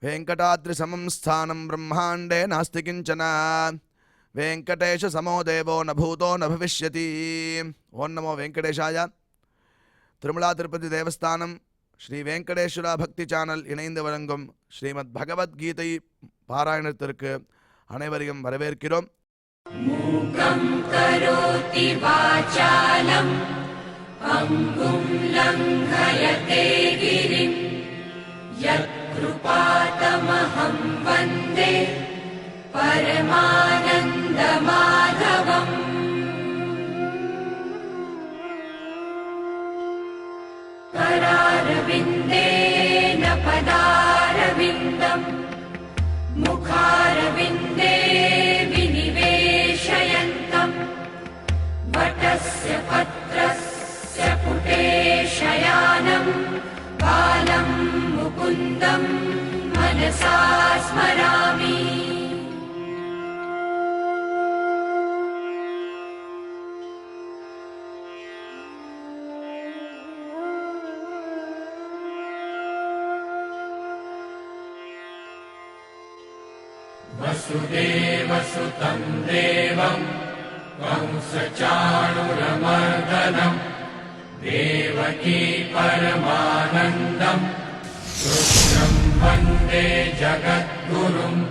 वेंकटाद्रिसमं स्थानं ब्रह्मांडे नास्ति किंचन वेंकटेश समो देवो न भूतो न भविष्यति। ओं नमो वेंकटेशाय। तिरुमला तिरुपति देवस्थानम श्री वेंकटेश्वरा भक्ति चैनल इணைந்து வழங்கும் ஸ்ரீமத் பகவத்கீதை பாராயணத்திற்கு அனைவரையும் வரவேற்கிறோம். மூகம் கரோதி வாசாலம் அங்கும் லங்கயதே கிரிம் யத்கிருபாதமஹம் வந்தே பரமானந்த மாதவம். करारविन्देन पदारविन्दम् मुखारविन्दे विनिवेशयन्तम् वटस्य पत्रस्य पुटे शयानम् बालं मुकुन्दम् मनसा स्मरामि. वसुदेवसुतं देवं कंसचाणूरमर्दनं देवकी परमानन्दं कृष्णं वन्दे जगद्गुरुम्.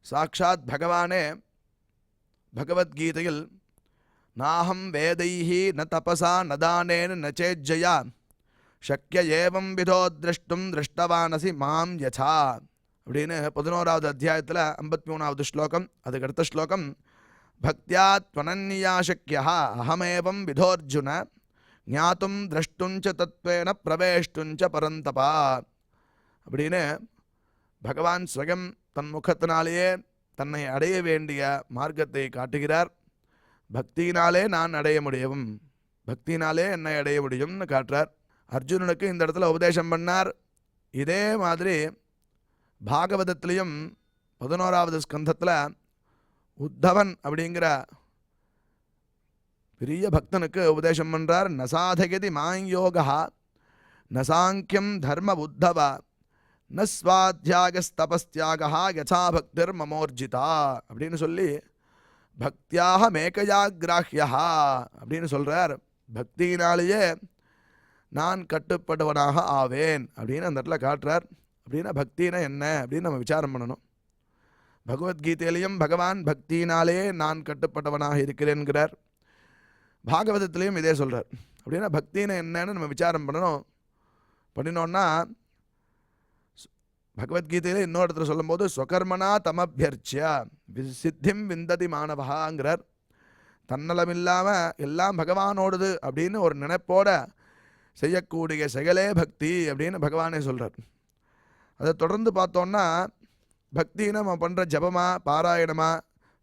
साक्षात् भगवाने भगवद्गीतयिल नाहं वेदैः न तपसा न दानेन न चेज्जया शक्य एवं विधो द्रष्टुं दृष्टवानसि मां यथा அப்படின்னு 11வது அத்தியாயத்தில் 53வது ஸ்லோகம். அதுக்கு அடுத்த ஸ்லோகம் பக்தியா த்வனன்யா சக்யா அஹமேவம் விதோர்ஜுன ஞாத்தும் திரஷ்டுஞ்ச தத்வேன பிரவேஷ்டுஞ்ச பரந்தபா அப்படின்னு பகவான் ஸ்வயம் தன் முகத்தினாலேயே தன்னை அடைய வேண்டிய மார்க்கத்தை காட்டுகிறார். பக்தியினாலே நான் அடைய முடியும், பக்தியினாலே என்னை அடைய முடியும்னு காட்டுறார். அர்ஜுனனுக்கு இந்த இடத்துல உபதேசம் பண்ணார். இதே மாதிரி பாகவதத்திலையும் 11வது ஸ்கந்தத்தில் உத்தவன் அப்படிங்கிற பெரிய பக்தனுக்கு உபதேசம் பண்ணுறார். நசாதயதி மாயோகா நசாங்கியம் தர்ம உத்தவ ந ஸ்வாத்தியாகஸ்தபஸ்தியாகா யசா பக்திர் மமோர்ஜிதா அப்படின்னு சொல்லி பக்தியாக மேகயாகிராஹ்யா அப்படின்னு சொல்கிறார். பக்தியினாலேயே நான் கட்டுப்படுவனாக ஆவேன் அப்படின்னு அந்த இடத்துல காட்டுறார். அப்படின்னா பக்தினா என்ன அப்படின்னு நம்ம விசாரம் பண்ணணும். பகவத்கீதையிலையும் பகவான் பக்தியினாலே நான் கட்டுப்பட்டவனாக இருக்கிறேன்கிறார். பாகவதத்திலையும் இதே சொல்கிறார். அப்படின்னா பக்தினா என்னன்னு நம்ம விசாரம் பண்ணணும். பண்ணினோன்னா பகவத்கீதையில் இன்னொரு இடத்துல சொல்லும்போது ஸ்வகர்மனா தமபியர்ச்சியா சித்திம் விந்ததி மாணவகாங்கிறார். தன்னலம் இல்லாமல் எல்லாம் பகவானோடுது அப்படின்னு ஒரு நினைப்போட செய்யக்கூடிய செயலே பக்தி அப்படின்னு பகவானே சொல்கிறார். அதை தொடர்ந்து பார்த்தோன்னா பக்தின்னு நம்ம பண்ணுற ஜபமா பாராயணமா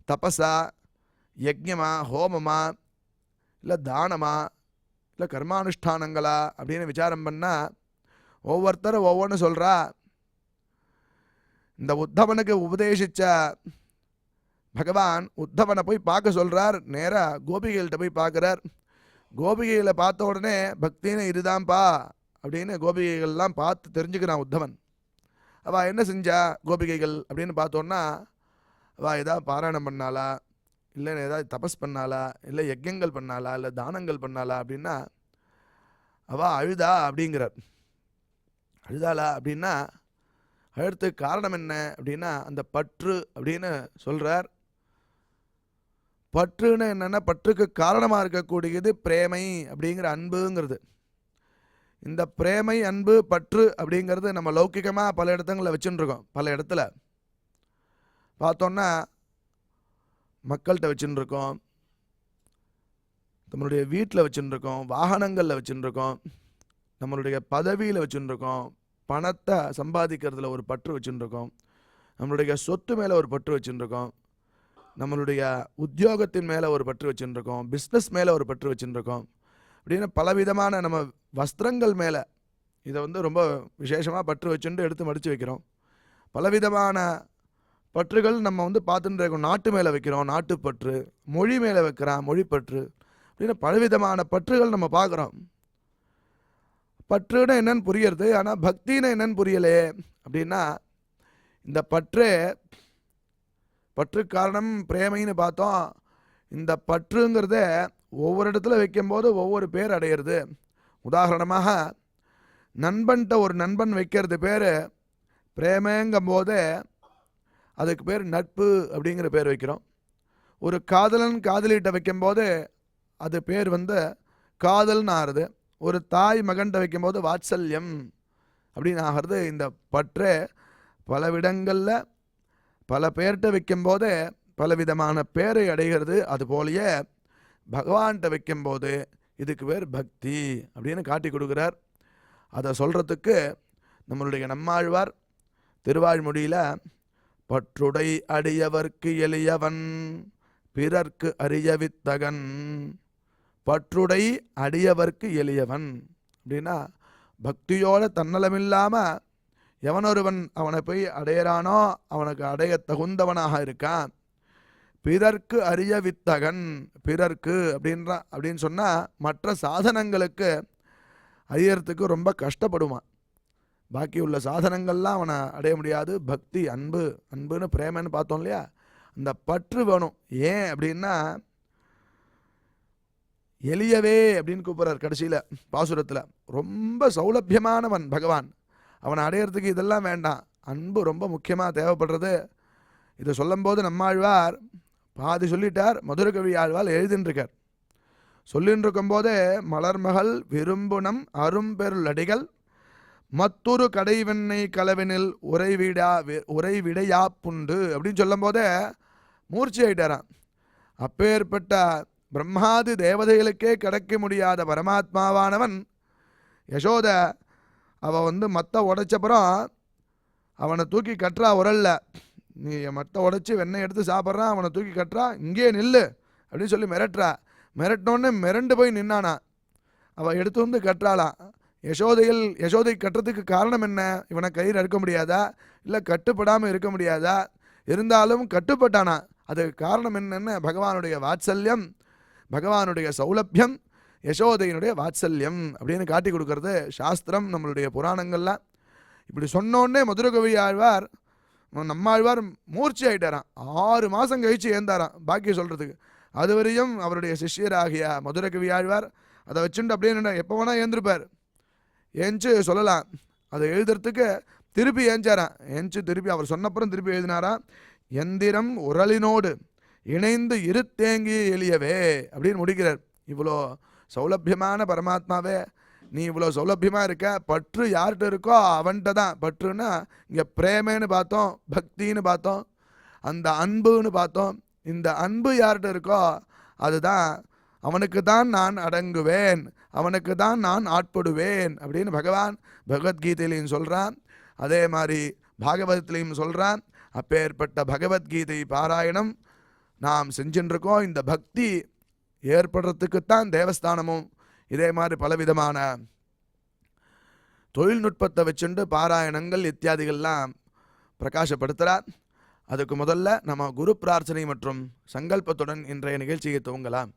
தபஸா யஜ்ஞமா ஹோமமா இல்லை தானமா இல்லை கர்மானுஷ்டானங்களா அப்படின்னு விசாரம் பண்ணால் ஒவ்வொருத்தரும் ஒவ்வொன்று சொல்கிறா. இந்த உத்தவனுக்கு உபதேசித்த பகவான் உத்தவனை போய் பார்க்க சொல்கிறார். நேராக கோபிகைகள்கிட்ட போய் பார்க்குறார். கோபிகைகளை பார்த்த உடனே பக்தின்னு இதுதான்ப்பா அப்படின்னு கோபிகைகள்லாம் பார்த்து தெரிஞ்சுக்கிறான் உத்தவன். அவள் என்ன செஞ்சா கோபிகைகள் அப்படின்னு பார்த்தோன்னா அவள் ஏதாவது பாராயணம் பண்ணாளா, இல்லை ஏதாவது தபஸ் பண்ணாளா, இல்லை யஜ்யங்கள் பண்ணாளா, இல்லை தானங்கள் பண்ணாளா அப்படின்னா அவள் அழுதா அப்படிங்கிறார். அழுதாளா அப்படின்னா அழுறதுக்கு காரணம் என்ன அப்படின்னா அந்த பற்று அப்படின்னு சொல்கிறார். பற்றுன்னு என்னென்னா பற்றுக்கு காரணமாக இருக்கக்கூடியது பிரேமை அப்படிங்கிற அன்புங்கிறது. இந்த பிரேமை அன்பு பற்று அப்படிங்கிறது நம்ம லௌக்கிகமாக பல இடத்துங்களில் வச்சுட்டுருக்கோம். பல இடத்துல பார்த்தோன்னா மக்கள்கிட்ட வச்சுட்டுருக்கோம், நம்மளுடைய வீட்டில் வச்சுட்டுருக்கோம், வாகனங்களில் வச்சுட்டுருக்கோம், நம்மளுடைய பதவியில் வச்சுட்டுருக்கோம், பணத்தை சம்பாதிக்கிறதுல ஒரு பற்று வச்சுட்டுருக்கோம், நம்மளுடைய சொத்து மேலே ஒரு பற்று வச்சுட்டுருக்கோம், நம்மளுடைய உத்தியோகத்தின் மேலே ஒரு பற்று வச்சுட்டுருக்கோம், பிஸ்னஸ் மேலே ஒரு பற்று வச்சுட்டுருக்கோம். அப்படின்னு பலவிதமான நம்ம வஸ்திரங்கள் மேலே இதை ரொம்ப விசேஷமாக பற்று வச்சுட்டு எடுத்து மடித்து வைக்கிறோம். பலவிதமான பற்றுகள் நம்ம பார்த்துட்டு இருக்கோம். நாட்டு மேலே வைக்கிறோம், நாட்டுப்பற்று, மொழி மேலே வைக்கிறோம், மொழிப்பற்று, அப்படின்னு பலவிதமான பற்றுகள் நம்ம பார்க்குறோம். பற்றுன்னா என்னன்னு புரியறது, ஆனால் பக்தின்னு என்னன்னு புரியலே அப்படின்னா, இந்த பற்று காரணம் பிரேமைன்னு பார்த்தோம். இந்த பற்றுங்கிறத ஒவ்வொரு இடத்துல வைக்கும்போது ஒவ்வொரு பேர் அடையிறது. உதாரணமாக நண்பன்கிட்ட ஒரு நண்பன் வைக்கிறது பேர் பிரேமைங்கும் போது அதுக்கு பேர் நட்பு அப்படிங்கிற பேர் வைக்கிறோம். ஒரு காதலன் காதலிகிட்ட வைக்கும்போது அது பேர் காதல்னு ஆறுது. ஒரு தாய் மகன்கிட்ட வைக்கும்போது வாத்சல்யம் அப்படின்னு ஆகிறது. இந்த பற்று பல விடங்களில் பல பேர்கிட்ட வைக்கும்போது பலவிதமான பேரை அடைகிறது. அதுபோலயே பகவான்கிட்ட வைக்கும்போது இதுக்கு பேர் பக்தி அப்படின்னு காட்டி கொடுக்குறார். அதை சொல்கிறதுக்கு நம்மளுடைய நம்மாழ்வார் திருவாழ்மொழியில் பற்றுடை அடியவர்க்கு எளியவன் பிறர்க்கு அறியவித்தகன், பற்றுடை அடியவர்க்கு எளியவன் அப்படின்னா பக்தியோட தன்னலமில்லாமல் எவனொருவன் அவனை போய் அடையிறானோ அவனுக்கு அடைய தகுந்தவனாக இருக்கான். பிறர்க்கு அறிய வித்தகன், பிறர்க்கு அப்படின்னு சொன்னால் மற்ற சாதனங்களுக்கு அறியறதுக்கு ரொம்ப கஷ்டப்படுவான். பாக்கி உள்ள சாதனங்கள்லாம் அவனை அடைய முடியாது. பக்தி அன்புன்னு பிரேமன்னு பார்த்தோம் இல்லையா, அந்த பற்று வேணும். ஏன் அப்படின்னா எளியவே அப்படின்னு கூப்பிட்றார் கடைசியில் பாசுரத்தில். ரொம்ப சௌலபியமானவன் பகவான், அவனை அடையிறதுக்கு இதெல்லாம் வேண்டாம், அன்பு ரொம்ப முக்கியமாக தேவைப்படுறது. இதை சொல்லும்போது நம்மாழ்வார் பாதி சொல்லிட்டார், மதுரகவி ஆழ்வார் எழுதின்றிருக்கார். சொல்லின்னு இருக்கும்போதே மலர்மகள் விரும்புனம் அரும்பெருளடிகள் மத்தொரு கடைவெண்ணை கலவினில் உறைவிடையா புண்டு அப்படின்னு சொல்லும் போதே மூர்ச்சி ஆயிட்டாராம். அப்பேற்பட்ட பிரம்மாதி தேவதைகளுக்கே கிடைக்க முடியாத பரமாத்மாவானவன் யசோத அவள் மத்த உடைச்சப்புறம் அவனை தூக்கி கட்டுறா உரல்ல. நீ மத்த உடைச்சி வெண்ணெய் எடுத்து சாப்பிட்றான், அவனை தூக்கி கட்டுறா, இங்கே நில்லு அப்படின்னு சொல்லி மிரட்டுறா. மிரட்டினோடனே மிரண்டு போய் நின்னானா. அவள் எடுத்து கட்டுறாளாம். யசோதை கட்டுறதுக்கு காரணம் என்ன? இவனை கயிறு அறுக்க முடியாதா, இல்லை கட்டுப்படாமல் இருக்க முடியாதா? இருந்தாலும் கட்டுப்பட்டானா. அதுக்கு காரணம் என்னென்ன? பகவானுடைய வாத்சல்யம், பகவானுடைய சௌலபியம், யசோதையினுடைய வாத்சல்யம் அப்படின்னு காட்டி கொடுக்கறது சாஸ்திரம், நம்மளுடைய புராணங்கள்லாம். இப்படி சொன்னோடனே மதுரகவி ஆழ்வார் நம்மாழ்வார் மூர்ச்சி ஆகிட்டாராம். 6 மாதம் கழித்து ஏந்தாராம் பாக்கி சொல்கிறதுக்கு. அதுவரையும் அவருடைய சிஷ்யராகிய மதுரகவி ஆழ்வார் அதை வச்சுட்டு அப்படியே எப்போ வேணால் ஏந்திருப்பார். ஏஞ்சு சொல்லலாம். அதை எழுதுறதுக்கு திருப்பி ஏஞ்சாராம். ஏஞ்சு திருப்பி அவர் சொன்னப்புறம் திருப்பி எழுதினாராம். எந்திரம் உரலினோடு இணைந்து இருத்தேங்கிய எளியவே அப்படின்னு முடிக்கிறார். இவ்வளோ சௌலபியமான பரமாத்மாவே, நீ இவ்வளோ சௌலபியமாக இருக்க, பற்று யார்கிட்ட இருக்கோ அவன்கிட்ட தான். பற்றுன்னா இங்கே பிரேமன்னு பார்த்தோம், பக்தின்னு பார்த்தோம், அந்த அன்புன்னு பார்த்தோம். இந்த அன்பு யார்கிட்ட இருக்கோ அதுதான், அவனுக்கு தான் நான் அடங்குவேன், அவனுக்கு தான் நான் ஆட்படுவேன் அப்படின்னு பகவான் பகவத்கீதையிலையும் சொல்கிறான். அதே மாதிரி பாகவதத்திலையும் சொல்கிறான். அப்பேற்பட்ட பகவத்கீதை பாராயணம் நாம் செஞ்சுருக்கோம். இந்த பக்தி ஏற்படுறதுக்குத்தான் தேவஸ்தானமும் இதே மாதிரி பலவிதமான தொழில்நுட்பத்தை வச்சுண்டு பாராயணங்கள் இத்தியாதிகள்லாம் பிரகாசப்படுத்துகிறார். அதுக்கு முதல்ல நம்ம குரு பிரார்த்தனை மற்றும் சங்கல்பத்துடன் இன்றைய நிகழ்ச்சியை துவங்கலாம்.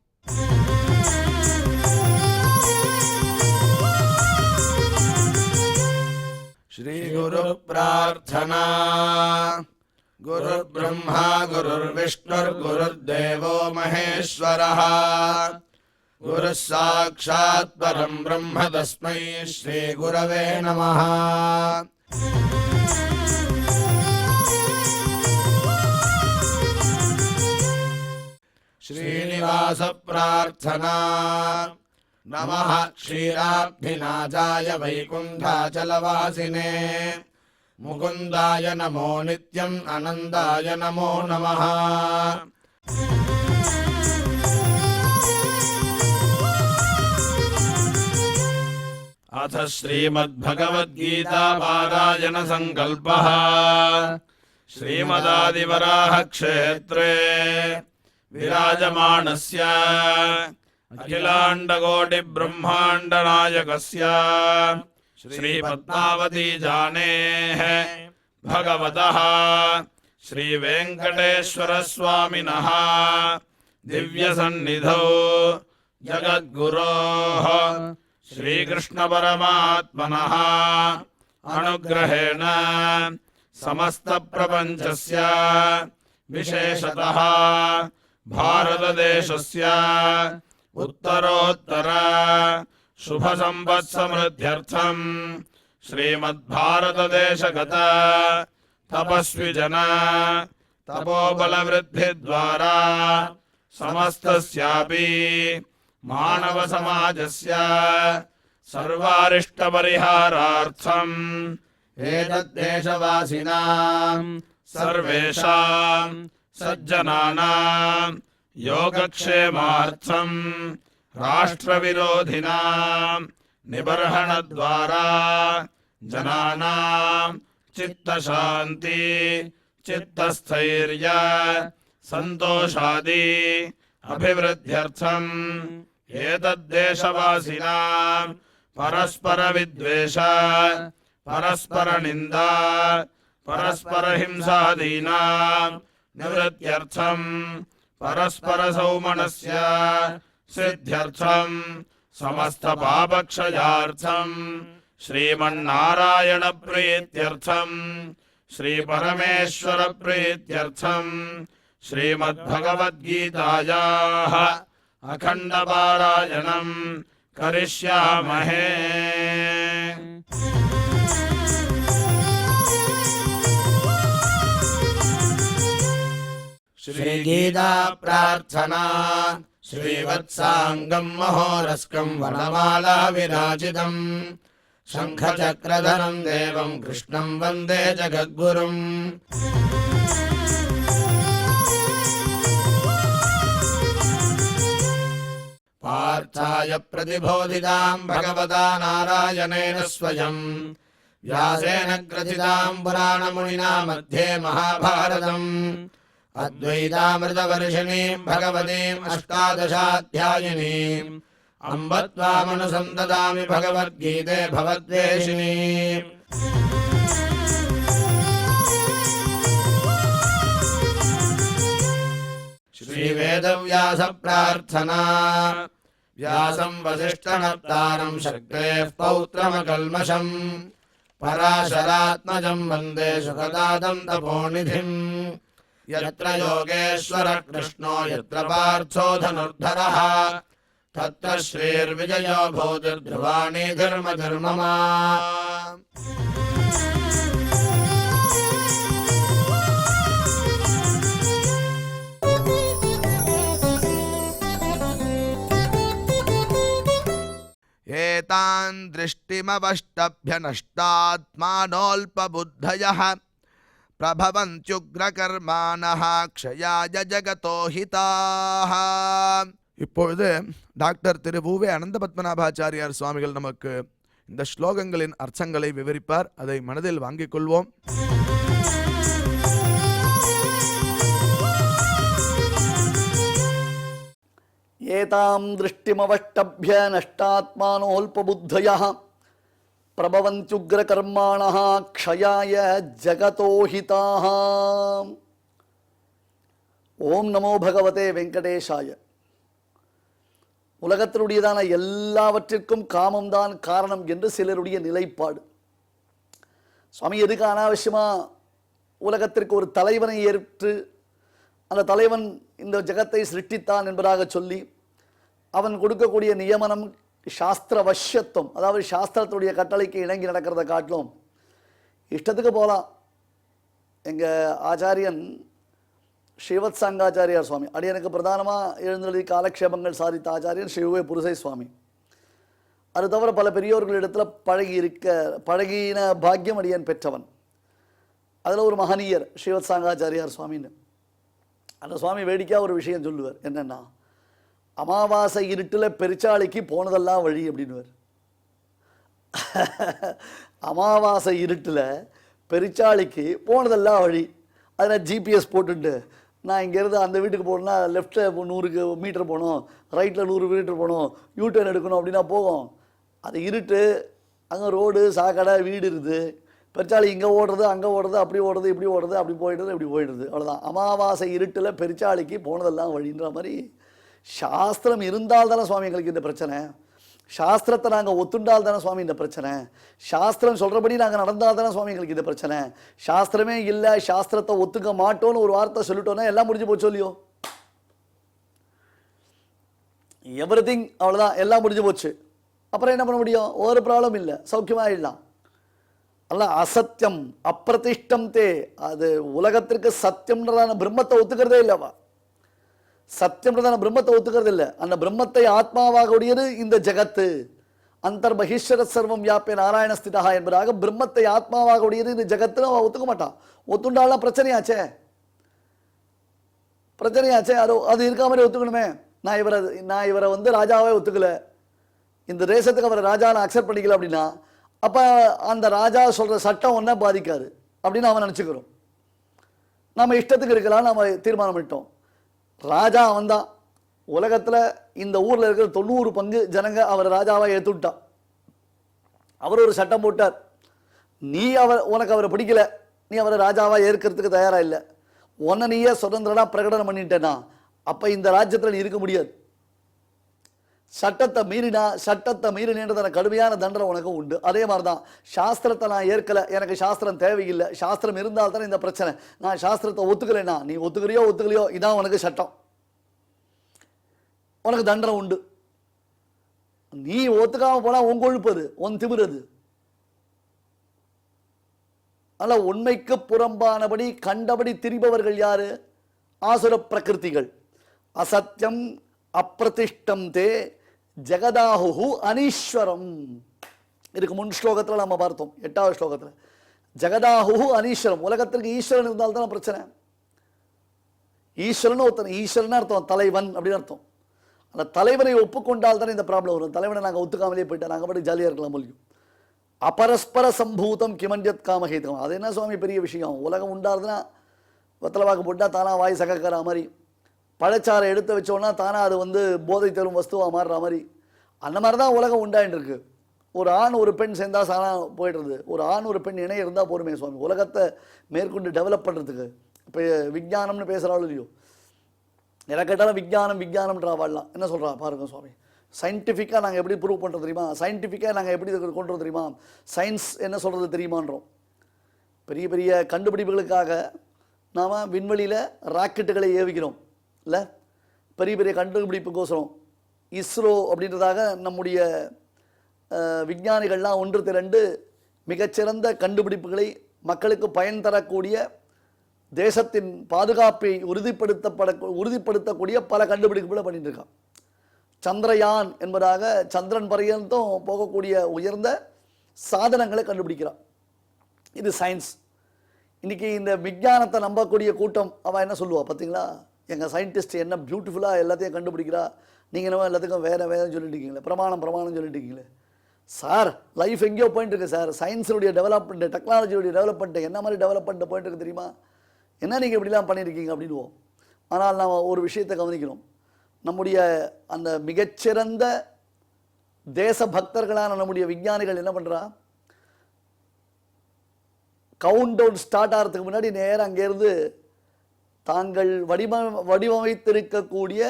ஸ்ரீ குரு பிரார்த்தனா. குரு பிரம்மா குருர் விஷ்ணுர் குருர்தேவோ மகேஸ்வரः குரு சாக்ஷாத் பரம் பிரம்ம தஸ்மை ஸ்ரீ குரவே நமः. ஸ்ரீனிவாச பிரார்த்தனா. நமः க்ஷீராப்திநாதாய வைகுண்டாச்சலவாசினே முகுந்தாய நமோ நித்யம் அனந்தாய நமோ நமः. अथ श्रीमद्भगवद्गीता पारायण संकल्पः. श्रीमदादिवराह क्षेत्रे विराजमानस्य अखिलाण्डकोटि ब्रह्माण्ड नायकस्य श्रीपद्मावती जानेः भगवतः श्रीवेङ्कटेश्वर स्वामिनः दिव्यसन्निधौ जगद्गुरोः श्रीकृष्णपरमात्मनः अनुग्रहेण समस्तप्रपञ्चस्य विशेषतः भारतदेशस्य उत्तरोत्तर शुभसम्पत्समृद्ध्यर्थम् श्रीमद्भारतदेशगत तपस्विजन तपोबलवृद्धिद्वारा समस्तस्यापि मानवसमाजस्य सर्वारिष्टपरिहारार्थम् एतद्देशवासिनां सर्वेषां सज्जनानां योगक्षेमार्थम् राष्ट्रविरोधिनां निबर्हणद्वारा जनानां चित्तशान्ति चित्तस्थैर्य सन्तोषादि अभिवृद्ध्यर्थम् एतद्देशवासिनां परस्परविद्वेष परस्परनिन्दा परस्परहिंसादीनां निवृत्त्यर्थम् परस्परसौमनस्य सिद्ध्यर्थम् समस्तपापक्षयार्थम् श्रीमन्नारायणप्रीत्यर्थम् श्रीपरमेश्वरप्रीत्यर्थम् श्रीमद्भगवद्गीतायाः अखण्डपारायणम् करिष्यामहे। श्रीगीता प्रार्थना श्रीवत्साङ्गम् महोरस्कम् वनमाला विराजितम् शङ्खचक्रधरम् देवम् कृष्णम् वन्दे जगद्गुरुम्। पार्थाय प्रतिबोधिताम् भगवता नारायणेन स्वयम् व्यासेन ग्रथिताम् पुराणमुनिना मध्ये महाभारतम् अद्वैतामृतवर्षिणीम् भगवतीम् अष्टादशाध्यायिनीम् अम्ब त्वामनुसन्ददामि भगवद्गीते भवद्वेषिणीम्। श्रीवेदव्यास प्रार्थना व्यासम् वसिष्ठनप्तारम् शक्तेः पौत्रमकल्मषम् पराशरात्मजम् वन्दे सुखदातम् तपोनिधिम्। यत्र योगेश्वरः कृष्णो यत्र पार्थो धनुर्धरः तत्र श्रीर्विजयो भूतिर्ध्रुवाणि धर्मधर्ममा। एतान् दृष्टिमवष्टभ्य नष्टात्मानोऽल्पबुद्धयः பிரபவந்த்யுக்ரகர்மானஹ க்ஷயாய ஜகதோ ஹிதாஹ. இப்பொழுது டாக்டர் திரு வு. அனந்த பத்மநாபாச்சாரியார் சுவாமிகள் நமக்கு இந்த ஸ்லோகங்களின் அர்த்தங்களை விவரிப்பார். அதை மனதில் வாங்கிக் கொள்வோம். ஏதாம் திருஷ்டிமவஷ்டப்ய நஷ்டாத்மானோல்பபுத்தயः பிரபவந்த்யுக்ரகர்மாணः க்ஷயாய ஜகதோ ஹிதாஹ. ஓம் நமோ பகவதே வெங்கடேஷாய. உலகத்தினுடையதான எல்லாவற்றிற்கும் காமம்தான் காரணம் என்று சிலருடைய நிலைப்பாடு. சுவாமி எதுக்கு அனாவசியமா உலகத்திற்கு ஒரு தலைவனை ஏற்று அந்த தலைவன் இந்த ஜகத்தை சிருஷ்டித்தான் என்பதாக சொல்லி அவன் கொடுக்கக்கூடிய நியமனம் சாஸ்திர வஷ்யத்துவம், அதாவது சாஸ்திரத்துடைய கட்டளைக்கு இணங்கி நடக்கிறத காட்டிலும் இஷ்டத்துக்கு போகலாம். எங்கள் ஆச்சாரியன் ஸ்ரீவத் சங்காச்சாரியார் சுவாமி, அடியனுக்கு பிரதானமாக எழுந்தருளி காலக்ஷேபங்கள் சாதித்த ஆச்சாரியன் ஸ்ரீ புருஷை சுவாமி. அது தவிர பல பெரியோர்களிடத்தில் பழகின பாக்கியம் அடியன் பெற்றவன். அதில் ஒரு மகனீயர் ஸ்ரீவத் சங்காச்சாரியார் சுவாமின்னு. அந்த சுவாமி வேடிக்கையாக ஒரு விஷயம் சொல்லுவார். என்னென்னா, அமாவாசை இருட்டில் பெருச்சாளிக்கு போனதெல்லாம் வழி அப்படின்னுவார். அமாவாசை இருட்டில் பெருச்சாளிக்கு போனதெல்லாம் வழி. அதில் ஜிபிஎஸ் போட்டுட்டு நான் இங்கேருந்து அந்த வீட்டுக்கு போகணுன்னா லெஃப்ட்டில் 100 மீட்டர் போகணும், ரைட்டில் 100 மீட்டர் போகணும், யூட்டர்ன் எடுக்கணும் அப்படின்னா போகும். அது இருட்டு, அங்கே ரோடு சாக்கடை வீடு இருக்குது. பெருச்சாளி இங்கே ஓடுறது அங்கே ஓடுறது, அப்படி ஓடுறது இப்படி ஓடுறது, அப்படி போயிடுறது இப்படி போயிடுறது, அவ்வளோதான். அமாவாசை இருட்டில் பெருச்சாளிக்கு போனதெல்லாம் வழின்ற மாதிரி சாஸ்திரம் இருந்தால்தானே சுவாமி எங்களுக்கு இந்த பிரச்சனை. சாஸ்திரத்தை நாங்கள் ஒத்துண்டால் தானே சுவாமி இந்த பிரச்சனை, சாஸ்திரம் சொல்கிறபடி நாங்கள் நடந்தால் தானே சுவாமி எங்களுக்கு இந்த பிரச்சனை, சாஸ்திரமே இல்லை சாஸ்திரத்தை ஒத்துக்க மாட்டோன்னு ஒரு வார்த்தை சொல்லிட்டோன்னா எல்லாம் முடிஞ்சு போச்சு இல்லையோ, எவ்ரிதிங் அவ்வளோதான், எல்லாம் முடிஞ்சு போச்சு. அப்புறம் என்ன பண்ண முடியும்? ஒரு ப்ராப்ளம் இல்லை, சௌக்கியமாகிடலாம். அல்ல அசத்தியம் அப்பிரதிஷ்டம் தே, அது உலகத்திற்கு சத்தியம்ன்றதான பிரம்மத்தை ஒத்துக்கிறதே இல்லைவா, சத்தியம்ன்றதான பிரம்மத்தை ஒத்துக்கிறது இல்லை. அந்த பிரம்மத்தை ஆத்மாவாக உடையது இந்த ஜெகத்து, அந்தர்பகிஷ்வர சர்வம் வியாபிய நாராயணஸ்திதா என்பதாக பிரம்மத்தை ஆத்மாவாக உடையது இந்த ஜெகத்து அவன் ஒத்துக்க மாட்டான். ஒத்துண்டாலாம் பிரச்சனையாச்சே, பிரச்சனையாச்சே. அது இருக்க மாதிரி ஒத்துக்கணுமே. நான் இவரை வந்து ராஜாவே ஒத்துக்கல, இந்த தேசத்துக்கு அவரை ராஜா நான் அக்செப்ட் பண்ணிக்கல அப்படின்னா, அப்போ அந்த ராஜா சொல்கிற சட்டம் ஒன்றா பாதிக்காது அப்படின்னு அவன் நினச்சிக்கிறோம். நம்ம இஷ்டத்துக்கு இருக்கலாம் நம்ம தீர்மானம் பண்ணிட்டோம். ராஜா வந்தான், உலகத்தில் இந்த ஊரில் இருக்கிற 90 பங்கு ஜனங்க அவர் ராஜாவாக ஏற்றுவிட்டான். அவர் ஒரு சட்டம் போட்டார், நீ உனக்கு அவரை பிடிக்கல, நீ அவரை ராஜாவாக ஏற்கிறதுக்கு தயாராக இல்லை, உன்னை நீயே சுதந்திரனா பிரகடனம் பண்ணிட்டேன்னா அப்போ இந்த ராஜ்யத்தில் நீ இருக்க முடியாது. சட்டத்தை மீறினேன்றதான கடுமையான தண்டனை உனக்கு உண்டு. அதே மாதிரி தான் சாஸ்திரத்தை நான் ஏற்கலை, எனக்கு சாஸ்திரம் தேவையில்லை, சாஸ்திரம் இருந்தால் தானே இந்த பிரச்சனை, நான் சாஸ்திரத்தை ஒத்துக்கலைன்னா நீ ஒத்துக்கலையோ இதான் உனக்கு சட்டம், உனக்கு தண்டனை உண்டு. நீ ஒத்துக்காம போனால் உன் கொழுப்பது உன் திமிரது. அதனால் உண்மைக்கு புறம்பானபடி கண்டபடி திரிபவர்கள் யாரு? ஆசுர பிரகிருதிகள். அசத்தியம் அப்பிரதிஷ்டம் தே ஜெகதாஹு அனீஸ்வரம். இதுக்கு முன் ஸ்லோகத்தில் நம்ம பார்த்தோம், 8வது ஸ்லோகத்தில் ஜெகதாஹு அனீஸ்வரம். உலகத்திற்கு ஈஸ்வரன் இருந்தால்தான் பிரச்சனை. ஈஸ்வரன் ஒருத்தன், ஈஸ்வரன் அர்த்தம் தலைவன் அப்படின்னு அர்த்தம். அந்த தலைவனை ஒப்புக்கொண்டால் தானே இந்த ப்ராப்ளம் வரும். தலைவனை நாங்கள் ஒத்துக்காமலே போயிட்டா நாங்கள் பாட்டு ஜாலியாக இருக்கலாம் முடியும். அபரஸ்பர சம்பூதம் கிமஞ்சத் காமஹேதம். அது என்ன சுவாமி பெரிய விஷயம்? உலகம் உண்டாருதுன்னா வெத்தலை வாக்கு போட்டால் தானா வாய் சகக்கிற மாதிரி, பழச்சாரை எடுத்து வச்சோன்னா தானா அது வந்து போதை தரும் வஸ்துவாக மாறுற மாதிரி, அந்த மாதிரி தான் உலகம் உண்டாயின்னு இருக்கு. ஒரு ஆண் ஒரு பெண் சேர்ந்தால் சாணா போய்டுறது, ஒரு ஆண் ஒரு பெண் இணைய இருந்தால் போருமே சுவாமி உலகத்தை மேற்கொண்டு டெவலப் பண்ணுறதுக்கு. இப்போ விஞ்ஞானம்னு பேசுகிறாலும் இல்லையோ, எனக்கு கேட்டாலும் விஞ்ஞானம்ன்றா வாழலாம். என்ன சொல்கிறா பாருங்க சுவாமி, சயின்டிஃபிக்காக நாங்கள் எப்படி ப்ரூவ் பண்ணுறது தெரியுமா, சயின்டிஃபிக்காக நாங்கள் எப்படி கொண்டு வர தெரியுமா, சயின்ஸ் என்ன சொல்கிறது தெரியுமான்றோம். பெரிய பெரிய கண்டுபிடிப்புகளுக்காக நாம் விண்வெளியில் ராக்கெட்டுகளை ஏவிக்கிறோம் இல்லை, பெரிய பெரிய கண்டுபிடிப்புக்கோசரம் இஸ்ரோ அப்படின்றதாக நம்முடைய விஞ்ஞானிகள்லாம் ஒன்று திரண்டு மிகச்சிறந்த கண்டுபிடிப்புகளை மக்களுக்கு பயன் தரக்கூடிய தேசத்தின் பாதுகாப்பை உறுதிப்படுத்தக்கூடிய பல கண்டுபிடிப்புகளை பண்ணிட்டு இருக்கான். சந்திரயான் என்பதாக சந்திரன் பர்யந்தம் போகக்கூடிய உயர்ந்த சாதனங்களை கண்டுபிடிக்கிறான். இது சயின்ஸ். இன்னைக்கு இந்த விஞ்ஞானத்தை நம்பக்கூடிய கூட்டம் அவன் என்ன சொல்லுவா பார்த்தீங்களா, எங்கள் சயின்டிஸ்ட் என்ன பியூட்டிஃபுல்லாக எல்லாத்தையும் கண்டுபிடிக்கிறா, நீங்கள் என்ன எல்லாத்துக்கும் வேறு சொல்லிட்டு இருக்கீங்களே, பிரமாணம் சொல்லிட்டு இருக்கீங்களே. சார் லைஃப் எங்கேயோ போயிட்டு இருக்கு சார், சயின்ஸுடைய டெவலப்மெண்ட், டெக்னாலஜியுடைய டெவலப்மெண்ட் என்ன மாதிரி டெவலப்மெண்ட் போயிட்டு இருக்கு தெரியுமா, என்ன நீங்கள் இப்படிலாம் பண்ணியிருக்கீங்க அப்படின்வோம். ஆனால் நாம் ஒரு விஷயத்தை கவனிக்கணும், நம்முடைய அந்த மிகச்சிறந்த தேச பக்தர்களான நம்முடைய விஞ்ஞானிகள் என்ன பண்ணுறா, கவுண்ட் டவுன் ஸ்டார்ட் ஆகிறதுக்கு முன்னாடி நேரம் அங்கேருந்து தாங்கள் வடிவமைத்திருக்கக்கூடிய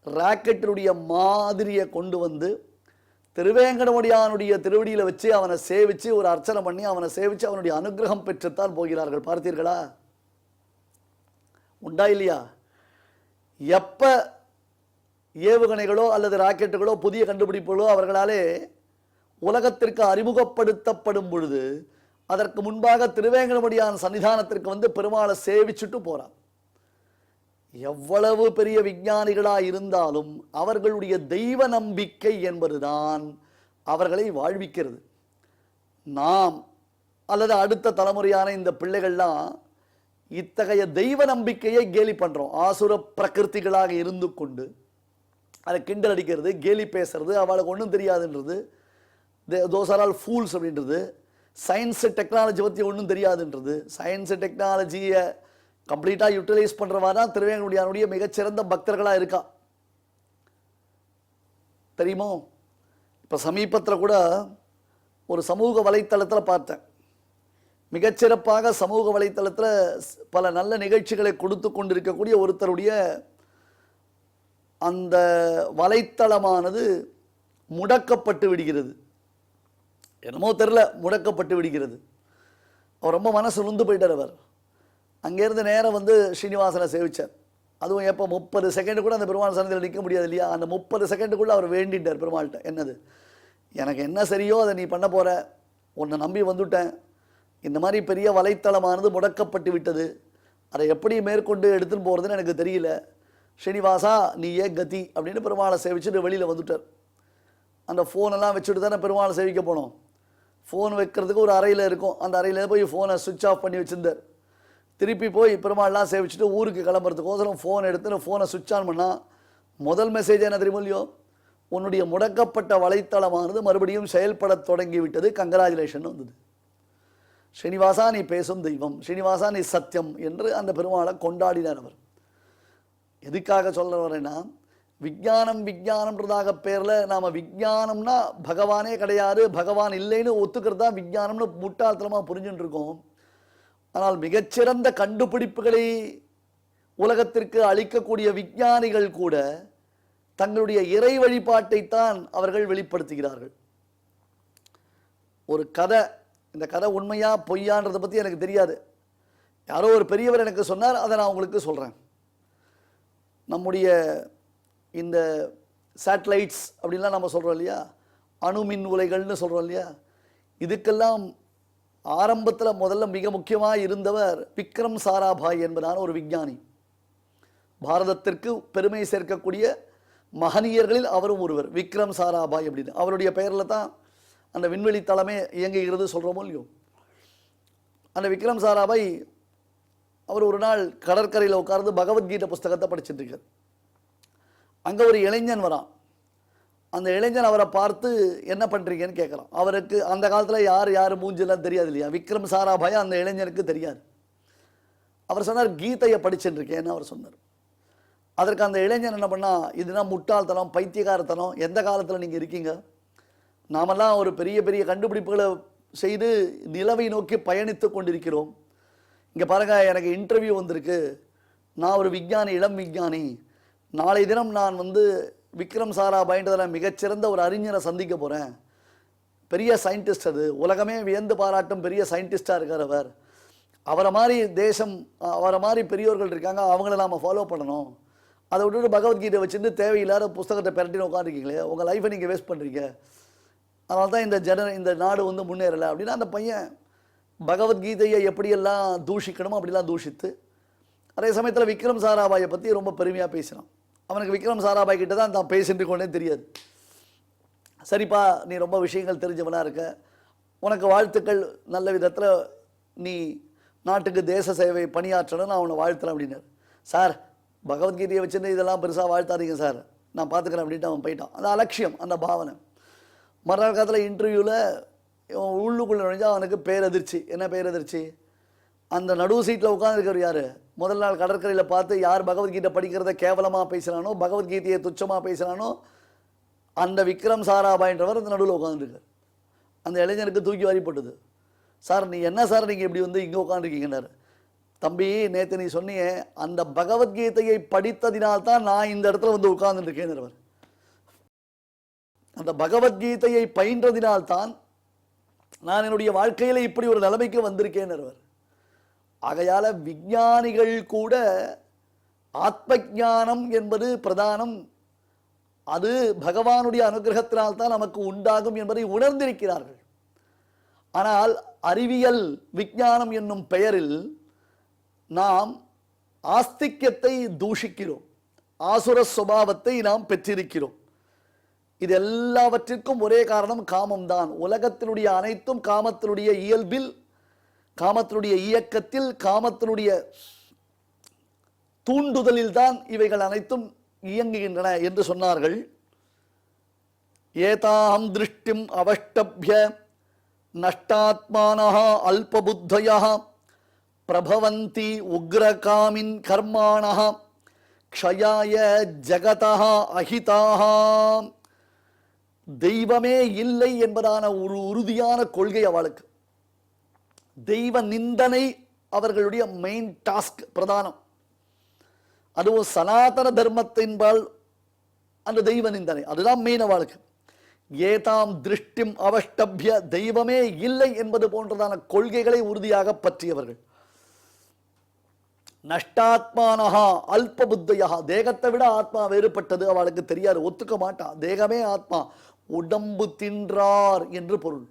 ராக்கெட்டினுடைய மாதிரியை கொண்டு வந்து திருவேங்கடமுடியானுடைய திருவடியில் வச்சு அவனை சேவித்து ஒரு அர்ச்சனை பண்ணி அவனை சேவித்து அவனுடைய அனுகிரகம் பெற்றுத்தான் போகிறார்கள். பார்த்தீர்களா, உண்டா இல்லையா? எப்போ ஏவுகணைகளோ அல்லது ராக்கெட்டுகளோ புதிய கண்டுபிடிப்புகளோ அவர்களாலே உலகத்திற்கு அறிமுகப்படுத்தப்படும் பொழுது அதற்கு முன்பாக திருவேங்கடமுடியான் சன்னிதானத்திற்கு வந்து பெருமாளை சேவிச்சுட்டு போறான். எவ்வளவு பெரிய விஞ்ஞானிகளாக இருந்தாலும் அவர்களுடைய தெய்வ நம்பிக்கை என்பதுதான் அவர்களை வாழ்விக்கிறது. நாம் அல்லது அடுத்த தலைமுறையான இந்த பிள்ளைகள்லாம் இத்தகைய தெய்வ நம்பிக்கையை கேலி பண்றோம். ஆசுர பிரகிருதிகளாக இருந்து கொண்டு அதை கிண்டல் அடிக்கிறது, கேலி பேசுறது, அவளுக்கு ஒன்றும் தெரியாதுன்றது, தோஸ் ஆர் ஆல் ஃபூல்ஸ் அப்படின்றது, சயின்ஸ் டெக்னாலஜி பற்றி ஒன்றும் தெரியாதுன்றது. சயின்ஸ் டெக்னாலஜியை கம்ப்ளீட்டாக யூட்டிலைஸ் பண்ணுறவா தான் திருவேங்கடமுடியானுடைய மிகச்சிறந்த பக்தர்களாக இருக்கா தெரியுமோ. இப்போ சமீபத்தில் கூட ஒரு சமூக வலைத்தளத்தில் பார்த்தேன், மிகச்சிறப்பாக சமூக வலைத்தளத்தில் பல நல்ல நிகழ்ச்சிகளை கொடுத்து கொண்டிருக்கக்கூடிய ஒருத்தருடைய அந்த வலைத்தளமானது முடக்கப்பட்டு விடுகிறது. என்னமோ தெரில, முடக்கப்பட்டு விடுகிறது. அவர் ரொம்ப மனசு நொந்து போயிட்டார். அவர் அங்கேருந்து நேரம் வந்து ஸ்ரீனிவாசனை சேவிச்சார். அதுவும் எப்போ 30 செகண்டு கூட அந்த பெருமாள் சன்னதியில் நிற்க முடியாது இல்லையா? அந்த 30 செகண்டுக்குள்ளே அவர் வேண்டிட்டார் பெருமாள்கிட்ட. என்னது, எனக்கு என்ன சரியோ அதை நீ பண்ண போகிற, உன்னை நம்பி வந்துட்டேன். இந்த மாதிரி பெரிய வலைத்தளமானது முடக்கப்பட்டு விட்டது, அதை எப்படி மேற்கொண்டு எடுத்துன்னு போகிறதுன்னு எனக்கு தெரியல. ஸ்ரீனிவாசா நீ ஏன் கதி அப்படின்னு பெருமாளை சேவிச்சுட்டு வெளியில் வந்துட்டார். அந்த ஃபோனெல்லாம் வச்சுட்டு தானே பெருமாளை சேவிக்க போனோம். ஃபோன் வைக்கிறதுக்கு ஒரு அறையில் இருக்கும். அந்த அறையில் போய் ஃபோனை சுவிட்ச் ஆஃப் பண்ணி வச்சுருந்தார். திருப்பி போய் பெருமாள்லாம் சேவிச்சுட்டு ஊருக்கு கிளம்புறதுக்கோசரம் ஃபோன் எடுத்து ஃபோனை சுவிட்ச் ஆன் பண்ணால் முதல் மெசேஜ் என்ன தெரியுமோ இல்லையோ, உன்னுடைய முடக்கப்பட்ட வலைத்தளமானது மறுபடியும் செயல்பட தொடங்கி விட்டது, கங்கராச்சுலேஷன் வந்தது. ஸ்ரீனிவாசா நீ பேசும் தெய்வம், ஸ்ரீனிவாசா நீ சத்தியம் என்று அந்த பெருமாளை கொண்டாடினார் அவர். எதுக்காக சொல்ல வரேன்னா, விஞ்ஞானம் விஞ்ஞானம்ன்றதாக பேரில் நாம் விஞ்ஞானம்னா பகவானே கிடையாது, பகவான் இல்லைன்னு ஒத்துக்கிறது தான் விஞ்ஞானம்னு முட்டாள்தனமாக புரிஞ்சுட்டு இருக்கோம். ஆனால் மிகச்சிறந்த கண்டுபிடிப்புகளை உலகத்திற்கு அளிக்கக்கூடிய விஞ்ஞானிகள் கூட தங்களுடைய இறை வழிபாட்டைத்தான் அவர்கள் வெளிப்படுத்துகிறார்கள். ஒரு கதை, இந்த கதை உண்மையா பொய்யான்றதை பற்றி எனக்கு தெரியாது. யாரோ ஒரு பெரியவர் எனக்கு சொன்னார், அதை நான் உங்களுக்கு சொல்கிறேன். நம்முடைய இந்த சேட்டலைட்ஸ் அப்படின்லாம் நம்ம சொல்கிறோம் இல்லையா, அணுமின் உலைகள்னு சொல்கிறோம் இல்லையா, இதுக்கெல்லாம் ஆரம்பத்தில் முதல்ல மிக முக்கியமாக இருந்தவர் விக்ரம் சாராபாய் என்பதான ஒரு விஞ்ஞானி. பாரதத்திற்கு பெருமை சேர்க்கக்கூடிய மகனியர்களில் அவரும் ஒருவர், விக்ரம் சாராபாய் அப்படின்னு. அவருடைய பெயரில் தான் அந்த விண்வெளி தளமே இயங்குகிறது சொல்கிறோமோ இல்லையோ. அந்த விக்ரம் சாராபாய் அவர் ஒரு நாள் கடற்கரையில் உட்கார்ந்து பகவத்கீதை புஸ்தகத்தை படிச்சுட்டு இருக்கார். அங்கே ஒரு இளைஞன் வரான். அந்த இளைஞன் அவரை பார்த்து என்ன பண்ணுறீங்கன்னு கேட்குறான். அவருக்கு அந்த காலத்தில் யார் மூஞ்செல்லாம் தெரியாது இல்லையா. விக்ரம் சாராபாய் அந்த இளைஞனுக்கு தெரியாது. அவர் சொன்னார், கீதையை படிச்சுட்டு இருக்கேன்னு அவர் சொன்னார். அதற்கு அந்த இளைஞன் என்ன பண்ணா, இதுனா முட்டாள்தனம், பைத்தியகாரத்தனம், எந்த காலத்தில் நீங்கள் இருக்கீங்க? நாமெல்லாம் ஒரு பெரிய பெரிய கண்டுபிடிப்புகளை செய்து நிலவை நோக்கி பயணித்து கொண்டிருக்கிறோம். இங்கே பாருங்கள், எனக்கு இன்டர்வியூ வந்திருக்கு, நான் ஒரு விஞ்ஞானி, இளம் விஞ்ஞானி. நாளை தினம் நான் வந்து விக்ரம் சாராபாய்ன்றதில் மிகச்சிறந்த ஒரு அறிஞரை சந்திக்க போகிறேன். பெரிய சயின்டிஸ்ட், அது உலகமே வியந்து பாராட்டும் பெரிய சயின்டிஸ்டாக இருக்கார் அவர். அவரை மாதிரி தேசம், அவரை மாதிரி பெரியோர்கள் இருக்காங்க, அவங்கள நாம் ஃபாலோ பண்ணணும். அதை விட்டுட்டு பகவத்கீதை வச்சுட்டு தேவையில்லாத புஸ்தகத்தை பெரட்டின்னு உட்காந்துருக்கீங்களே, உங்கள் லைஃப்பை நீங்கள் வேஸ்ட் பண்ணுறீங்க, அதனால தான் இந்த நாடு வந்து முன்னேறலை அப்படின்னா அந்த பையன் பகவத்கீதையை எப்படியெல்லாம் தூஷிக்கணுமோ அப்படிலாம் தூஷித்து, அதே சமயத்தில் விக்ரம் சாராபாயை பற்றி ரொம்ப பெருமையாக பேசினான். அவனுக்கு விக்ரம் சாராபாய் கிட்ட தான் பேசிட்டு கொண்டே தெரியாது. சரிப்பா, நீ ரொம்ப விஷயங்கள் தெரிஞ்சவனாக இருக்க, உனக்கு வாழ்த்துக்கள், நல்ல விதத்தில் நீ நாட்டுக்கு தேச சேவை பணியாற்றணும்னு நான் அவனை வாழ்த்துறேன் அப்படின்னாரு. சார், பகவத்கீதையை வச்சுட்டு இதெல்லாம் பெருசாக வாழ்த்தாதீங்க சார், நான் பார்த்துக்கிறேன் அப்படின்ட்டு அவன் போயிட்டான். அந்த அலட்சியம், அந்த பாவனை. மறுநாள் காலத்தில் இன்டர்வியூவில் உள்ளுக்குள்ளே நுழைஞ்சால் அவனுக்கு பேரதிர்ச்சி. என்ன பேரதிர்ச்சி? அந்த நடுவு சீட்டில் உட்காந்துருக்கிறவர் யார்? முதல் நாள் கடற்கரையில் பார்த்து யார் பகவத்கீதை படிக்கிறத கேவலமாக பேசுகிறானோ, பகவத்கீதையை துச்சமாக பேசுகிறானோ, அந்த விக்ரம் சாராபாய்ன்றவர் அந்த நடுவில் உட்காந்துருக்கார். அந்த இளைஞனுக்கு தூக்கி வாரிப்பட்டது. சார், நீ என்ன சார் நீங்கள் இப்படி வந்து இங்கே உட்காந்துருக்கீங்கன்னாரு. தம்பி, நேற்று நீ சொன்னியே, அந்த பகவத்கீதையை படித்ததினால்தான் நான் இந்த இடத்துல வந்து உட்கார்ந்துருக்கேன். அந்த பகவத்கீதையை பயின்றதினால்தான் நான் என்னுடைய வாழ்க்கையில் இப்படி ஒரு நிலைமைக்கு வந்திருக்கேன். ஆகையால விஞ்ஞானிகள் கூட ஆத்ம ஞானம் என்பது பிரதானம், அது பகவானுடைய அனுகிரகத்தினால்தான் நமக்கு உண்டாகும் என்பதை உணர்ந்திருக்கிறார்கள். ஆனால் அறிவியல் விஞ்ஞானம் என்னும் பெயரில் நாம் ஆஸ்திக்யத்தை தூஷிக்கிறோம், ஆசுர சுபாவத்தை நாம் பெற்றிருக்கிறோம். இது எல்லாவற்றிற்கும் ஒரே காரணம் காமம்தான். உலகத்தினுடைய அனைத்தும் காமத்தினுடைய இயல்பில், காமத்தினுடைய இயக்கத்தில், காமத்தினுடைய தூண்டுதலில் தான் இவைகள் அனைத்தும் இயங்குகின்றன என்று சொன்னார்கள். ஏதாம் திருஷ்டிம் அவஷ்டப்ய நஷ்டாத்மானஹ அல்பபுத்தயஹ பிரபவந்தி உக்ரகாமின் கர்மாணஹ க்ஷயாய ஜகதஹ அஹிதாஹ. தெய்வமே இல்லை என்பதான ஒரு உறுதியான கொள்கை அவளுக்கு. தெய்வ நிந்தனை அவர்களுடைய மெயின் டாஸ்க், பிரதானம். அதுவும் சனாதன தர்மத்தின்பால் அந்த தெய்வ நிந்தனை, அதுதான் மெயின் அவளுக்கு. ஏதாம் திருஷ்டிம் அவஷ்டபிய தெய்வமே இல்லை என்பது போன்றதான கொள்கைகளை உறுதியாக பற்றியவர்கள். நஷ்டாத்மானஹா அல்ப புத்தையா, தேகத்தை விட ஆத்மா வேறுபட்டது அவளுக்கு தெரியாது, ஒத்துக்க மாட்டா. தேகமே ஆத்மா, உடம்பு தின்றார் என்று பொருள்.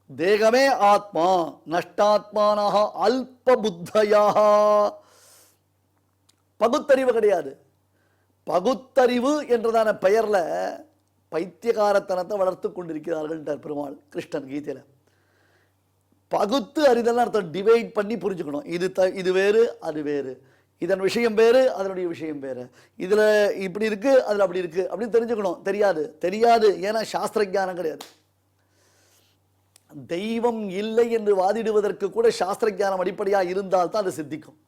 தேகமே ஆத்மா. நஷ்டாத்மானஹா அல்ப புத்தையா, பகுத்தறிவு கிடையாது. பகுத்தறிவு என்றதான பெயர்ல பைத்தியகாரத்தனத்தை வளர்த்து கொண்டிருக்கிறார்கள் பெருமாள் கிருஷ்ணன் கீதையில. பகுத்து அறிதல் அர்த்தம் டிவைட் பண்ணி புரிஞ்சுக்கணும். இது வேறு அது வேறு, இதன் விஷயம் வேறு அதனுடைய விஷயம் வேறு, இதுல இப்படி இருக்கு அதுல அப்படி இருக்கு அப்படின்னு தெரிஞ்சுக்கணும். தெரியாது. ஏன்னா சாஸ்திர ஞானம் கிடையாது. தெய்வம் இல்லை என்று வாதிடுவதற்கு கூட சாஸ்திர ஞானம் அடிப்படையா இருந்தால் தான் அது சித்திக்கும்.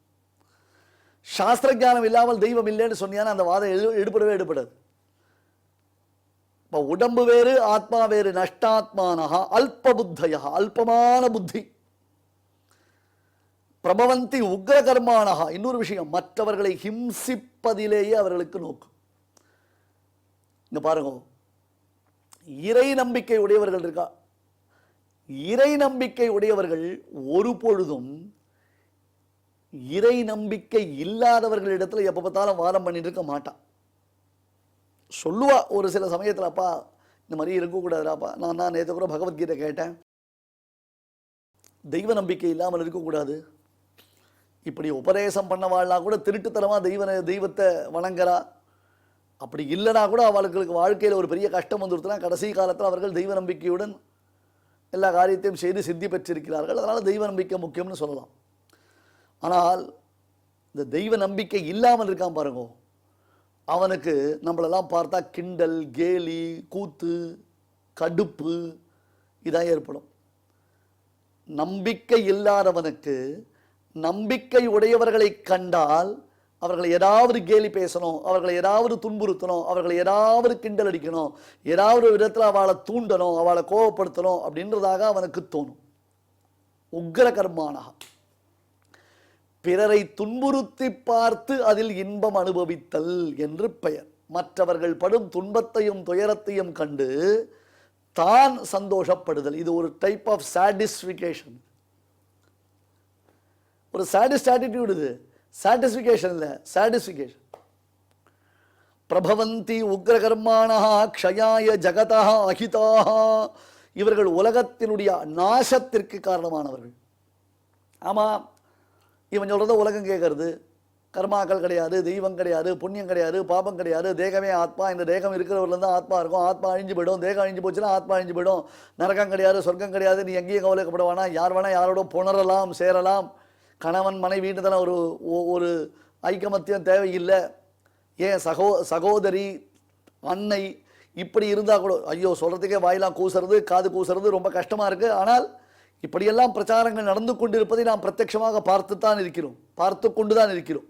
சாஸ்திர ஞானம் இல்லாமல் தெய்வம் இல்லைன்னு சொன்னியான அந்த வாதம் எடுபடாது. இப்ப உடம்பு வேறு ஆத்மா வேறு. நஷ்டாத்மானஹா அல்ப புத்தயா, அல்பமான புத்தி. பிரபவந்தி உக்ர கர்மானஹா, இன்னொரு விஷயம், மற்றவர்களை ஹிம்சிப்பதிலேயே அவர்களுக்கு நோக்கு. இங்க பாருங்க, இறை நம்பிக்கை உடையவர்கள் இருக்கா, இறை நம்பிக்கை உடையவர்கள் ஒரு பொழுதும் இறை நம்பிக்கை இல்லாதவர்களிடத்துல எப்ப பார்த்தாலும் வாதம் பண்ணிட்டு இருக்க மாட்டான். சொல்லுவா ஒரு சில சமயத்தில், அப்பா இந்த மாதிரி இருக்கக்கூடாதுப்பா, நான் நேற்று கூட பகவத்கீதை கேட்டேன், தெய்வ நம்பிக்கை இல்லாமல் இருக்கக்கூடாது. இப்படி உபதேசம் பண்ணவாள்னா கூட திருட்டுத்தனமா தெய்வத்தை வணங்குறா. அப்படி இல்லைனா கூட அவர்களுக்கு வாழ்க்கையில் ஒரு பெரிய கஷ்டம் வந்துடுத்துனா கடைசி காலத்தில் அவர்கள் தெய்வ நம்பிக்கையுடன் எல்லா காரியத்தையும் செய்து சித்தி பெற்றிருக்கிறார்கள். அதனால தெய்வ நம்பிக்கை முக்கியம்னு சொல்லலாம். ஆனால் இந்த தெய்வ நம்பிக்கை இல்லாமல் இருக்கான் பாருங்க, அவனுக்கு நம்மளெல்லாம் பார்த்தா கிண்டல், கேலி, கூத்து, கடுப்பு இதான் ஏற்படும். நம்பிக்கை இல்லாதவனுக்கு நம்பிக்கை உடையவர்களை கண்டால் அவர்களை ஏதாவது கேலி பேசணும், அவர்களை ஏதாவது துன்புறுத்தணும், அவர்களை ஏதாவது கிண்டல் அடிக்கணும், ஏதாவது ஒரு விதத்தில் அவளை தூண்டணும், அவளை கோபப்படுத்தணும் அப்படின்றதாக அவனுக்கு தோணும். உக்ர கர்மானஹா, பிறரை துன்புறுத்தி பார்த்து அதில் இன்பம் அனுபவித்தல் என்று பெயர். மற்றவர்கள் படும் துன்பத்தையும் துயரத்தையும் கண்டு தான் சந்தோஷப்படுதல். இது ஒரு டைப் ஆஃப் சாட்டிஸ்பிகேஷன், ஒரு சாட்டிஸ்ட் ஆட்டிடியூட். இது சாட்டிஸ்பிகேஷன் இல்லை, சாட்டிஸ்பிகேஷன். பிரபவந்தி உக்ரகர்மாணஹா க்ஷயாய ஜகதஹ அஹிதாஹ, இவர்கள் உலகத்தினுடைய நாசத்திற்கு காரணமானவர்கள். ஆமா, இவன் சொல்றத உலகம் கேட்கறது. கர்மாக்கள் கிடையாது, தெய்வம் கிடையாது, புண்ணியம் கிடையாது, பாபம் கிடையாது, தேகமே ஆத்மா. இந்த தேகம் இருக்கிறவர்கள் தான் ஆத்மா இருக்கும். ஆத்மா அழிஞ்சு போயிடும், தேகம் அழிஞ்சு போச்சுன்னா ஆத்மா அழிஞ்சு போயிடும். நரகம் கிடையாது, சொர்க்கம் கிடையாது, நீ எங்கேயும் கவலைக்கப்படுவானா, யார் வேணா யாரோட புணரலாம், சேரலாம். கணவன் மனைவின்றதான ஒரு ஐக்கமத்தியம் தேவையில்லை. ஏன் சகோதரி அன்னை இப்படி இருந்தால் கூட ஐயோ சொல்றதுக்கே வாயிலாம் கூசுறது, காது கூசுறது ரொம்ப கஷ்டமா இருக்கு. ஆனால் இப்படியெல்லாம் பிரச்சாரங்கள் நடந்து கொண்டிருப்பதை நாம் பிரத்யட்சமாக பார்த்து கொண்டுதான் இருக்கிறோம்.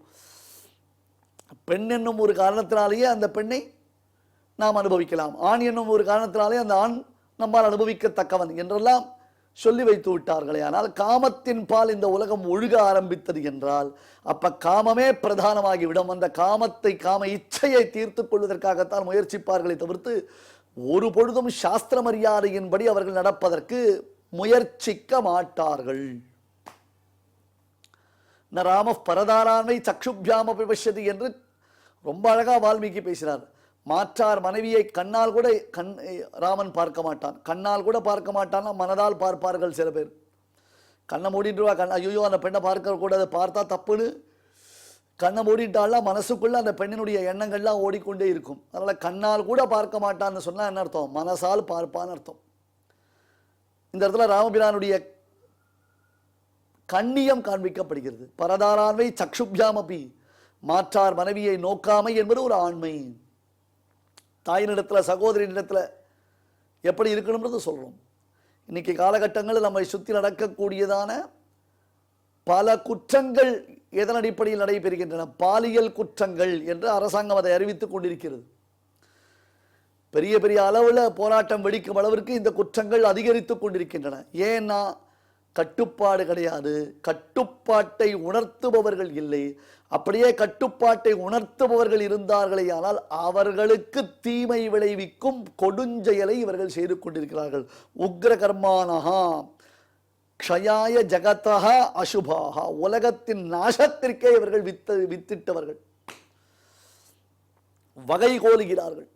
பெண் என்னும் ஒரு காரணத்தினாலேயே அந்த பெண்ணை நாம் அனுபவிக்கலாம், ஆண் என்னும் ஒரு காரணத்தினாலே அந்த ஆண் நம்மால் அனுபவிக்கத்தக்கவன் என்றெல்லாம் சொல்லி வைத்து விட்டார்களே. ஆனால் காமத்தின் பால் இந்த உலகம் ஒழுக ஆரம்பித்தது என்றால் அப்ப காமமே பிரதானமாகிவிடும். அந்த காமத்தை, காம இச்சையை தீர்த்து கொள்வதற்காகத்தான் முயற்சிப்பார்களை தவிர்த்து ஒரு பொழுதும் சாஸ்திர மரியாதையின்படி அவர்கள் நடப்பதற்கு முயற்சிக்க மாட்டார்கள். ராம பரதாராண்மை சக்ஷுபியாம பிபஷ்யதி என்று ரொம்ப அழகா வால்மீகி பேசினார். மாற்றார் மனைவியை கண்ணால் கூட ராமன் பார்க்க மாட்டான், கண்ணால் கூட பார்க்க மாட்டான், மனதால் பார்ப்பார்கள் சில பேர். கண்ணை மூடிட்டுவா, ஐயோ அந்த பெண்ணை பார்க்க கூடாது, பார்த்தா தப்புன்னு கண்ணை மூடிட்டாலாம் மனசுக்குள்ள அந்த பெண்ணினுடைய எண்ணங்கள்லாம் ஓடிக்கொண்டே இருக்கும். அதனால கண்ணால் கூட பார்க்க மாட்டான்னு சொன்னா என்ன அர்த்தம்? மனசால் பார்ப்பான்னு அர்த்தம். இந்த இடத்துல ராமபிரானுடைய கண்ணியம் காண்பிக்கப்படுகிறது. பரதாராண்மை சக்ஷுபியாமபி, மாற்றார் மனைவியை நோக்காமை என்பது ஒரு ஆண்மை. தாயினிடத்துல, சகோதரியிடத்துல எப்படி இருக்கணும்ன்றது சொல்றோம். இன்னைக்கு காலகட்டங்களில் நம்மை சுற்றி நடக்கக்கூடியதான பல குற்றங்கள் எதன் அடிப்படையில் நடைபெறுகின்றன? பாலியல் குற்றங்கள் என்று அரசாங்கம் அதை அறிவித்துக் கொண்டிருக்கிறது. பெரிய பெரிய அளவில் போராட்டம் வெடிக்கும் அளவிற்கு இந்த குற்றங்கள் அதிகரித்துக் கொண்டிருக்கின்றன. ஏன்னா கட்டுப்பாடு கிடையாது, கட்டுப்பாட்டை உணர்த்துபவர்கள் இல்லை. அப்படியே கட்டுப்பாட்டை உணர்த்துபவர்கள் இருந்தார்களே ஆனால் அவர்களுக்கு தீமை விளைவிக்கும் கொடுஞ்செயலை இவர்கள் செய்து கொண்டிருக்கிறார்கள். உக்ர கர்மானஹா க்ஷயாய ஜகதஹா அசுபாகா, உலகத்தின் நாசத்திற்கே இவர்கள் வித்திட்டவர்கள், வகை கோலுகிறார்கள்.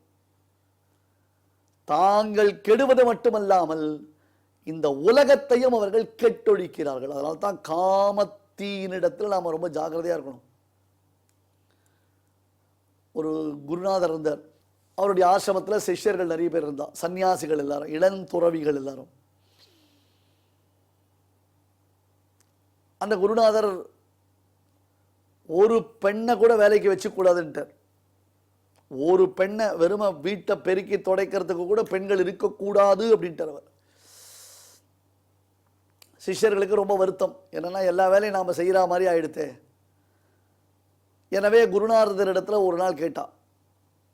தாங்கள் கெடுவது மட்டுமல்லாமல் இந்த உலகத்தையும் அவர்கள் கெட்டொழிக்கிறார்கள். அதனால தான் காமத்தீனிடத்தில் நாம் ரொம்ப ஜாக்கிரதையா இருக்கணும். ஒரு குருநாதர் இருந்தார், அவருடைய ஆசிரமத்தில் சிஷ்யர்கள் நிறைய பேர் இருந்தார், சன்னியாசிகள் எல்லாரும், இளந்துறவிகள் எல்லாரும். அந்த குருநாதர் ஒரு பெண்ணை கூட வேலைக்கு வச்சு கூடாதுன்ட்டார். ஒரு பெண்ணை வெறும வீட்டை பெருக்கி துடைக்கிறதுக்கு கூட பெண்கள் இருக்கக்கூடாது அப்படின்ட்டார் அவர். சிஷ்யர்களுக்கு ரொம்ப வருத்தம், என்னன்னா எல்லா வேலையும் நாம் செய்கிற மாதிரி ஆயிடுத்தே. எனவே குருநாதர் இடத்துல ஒரு நாள் கேட்டா,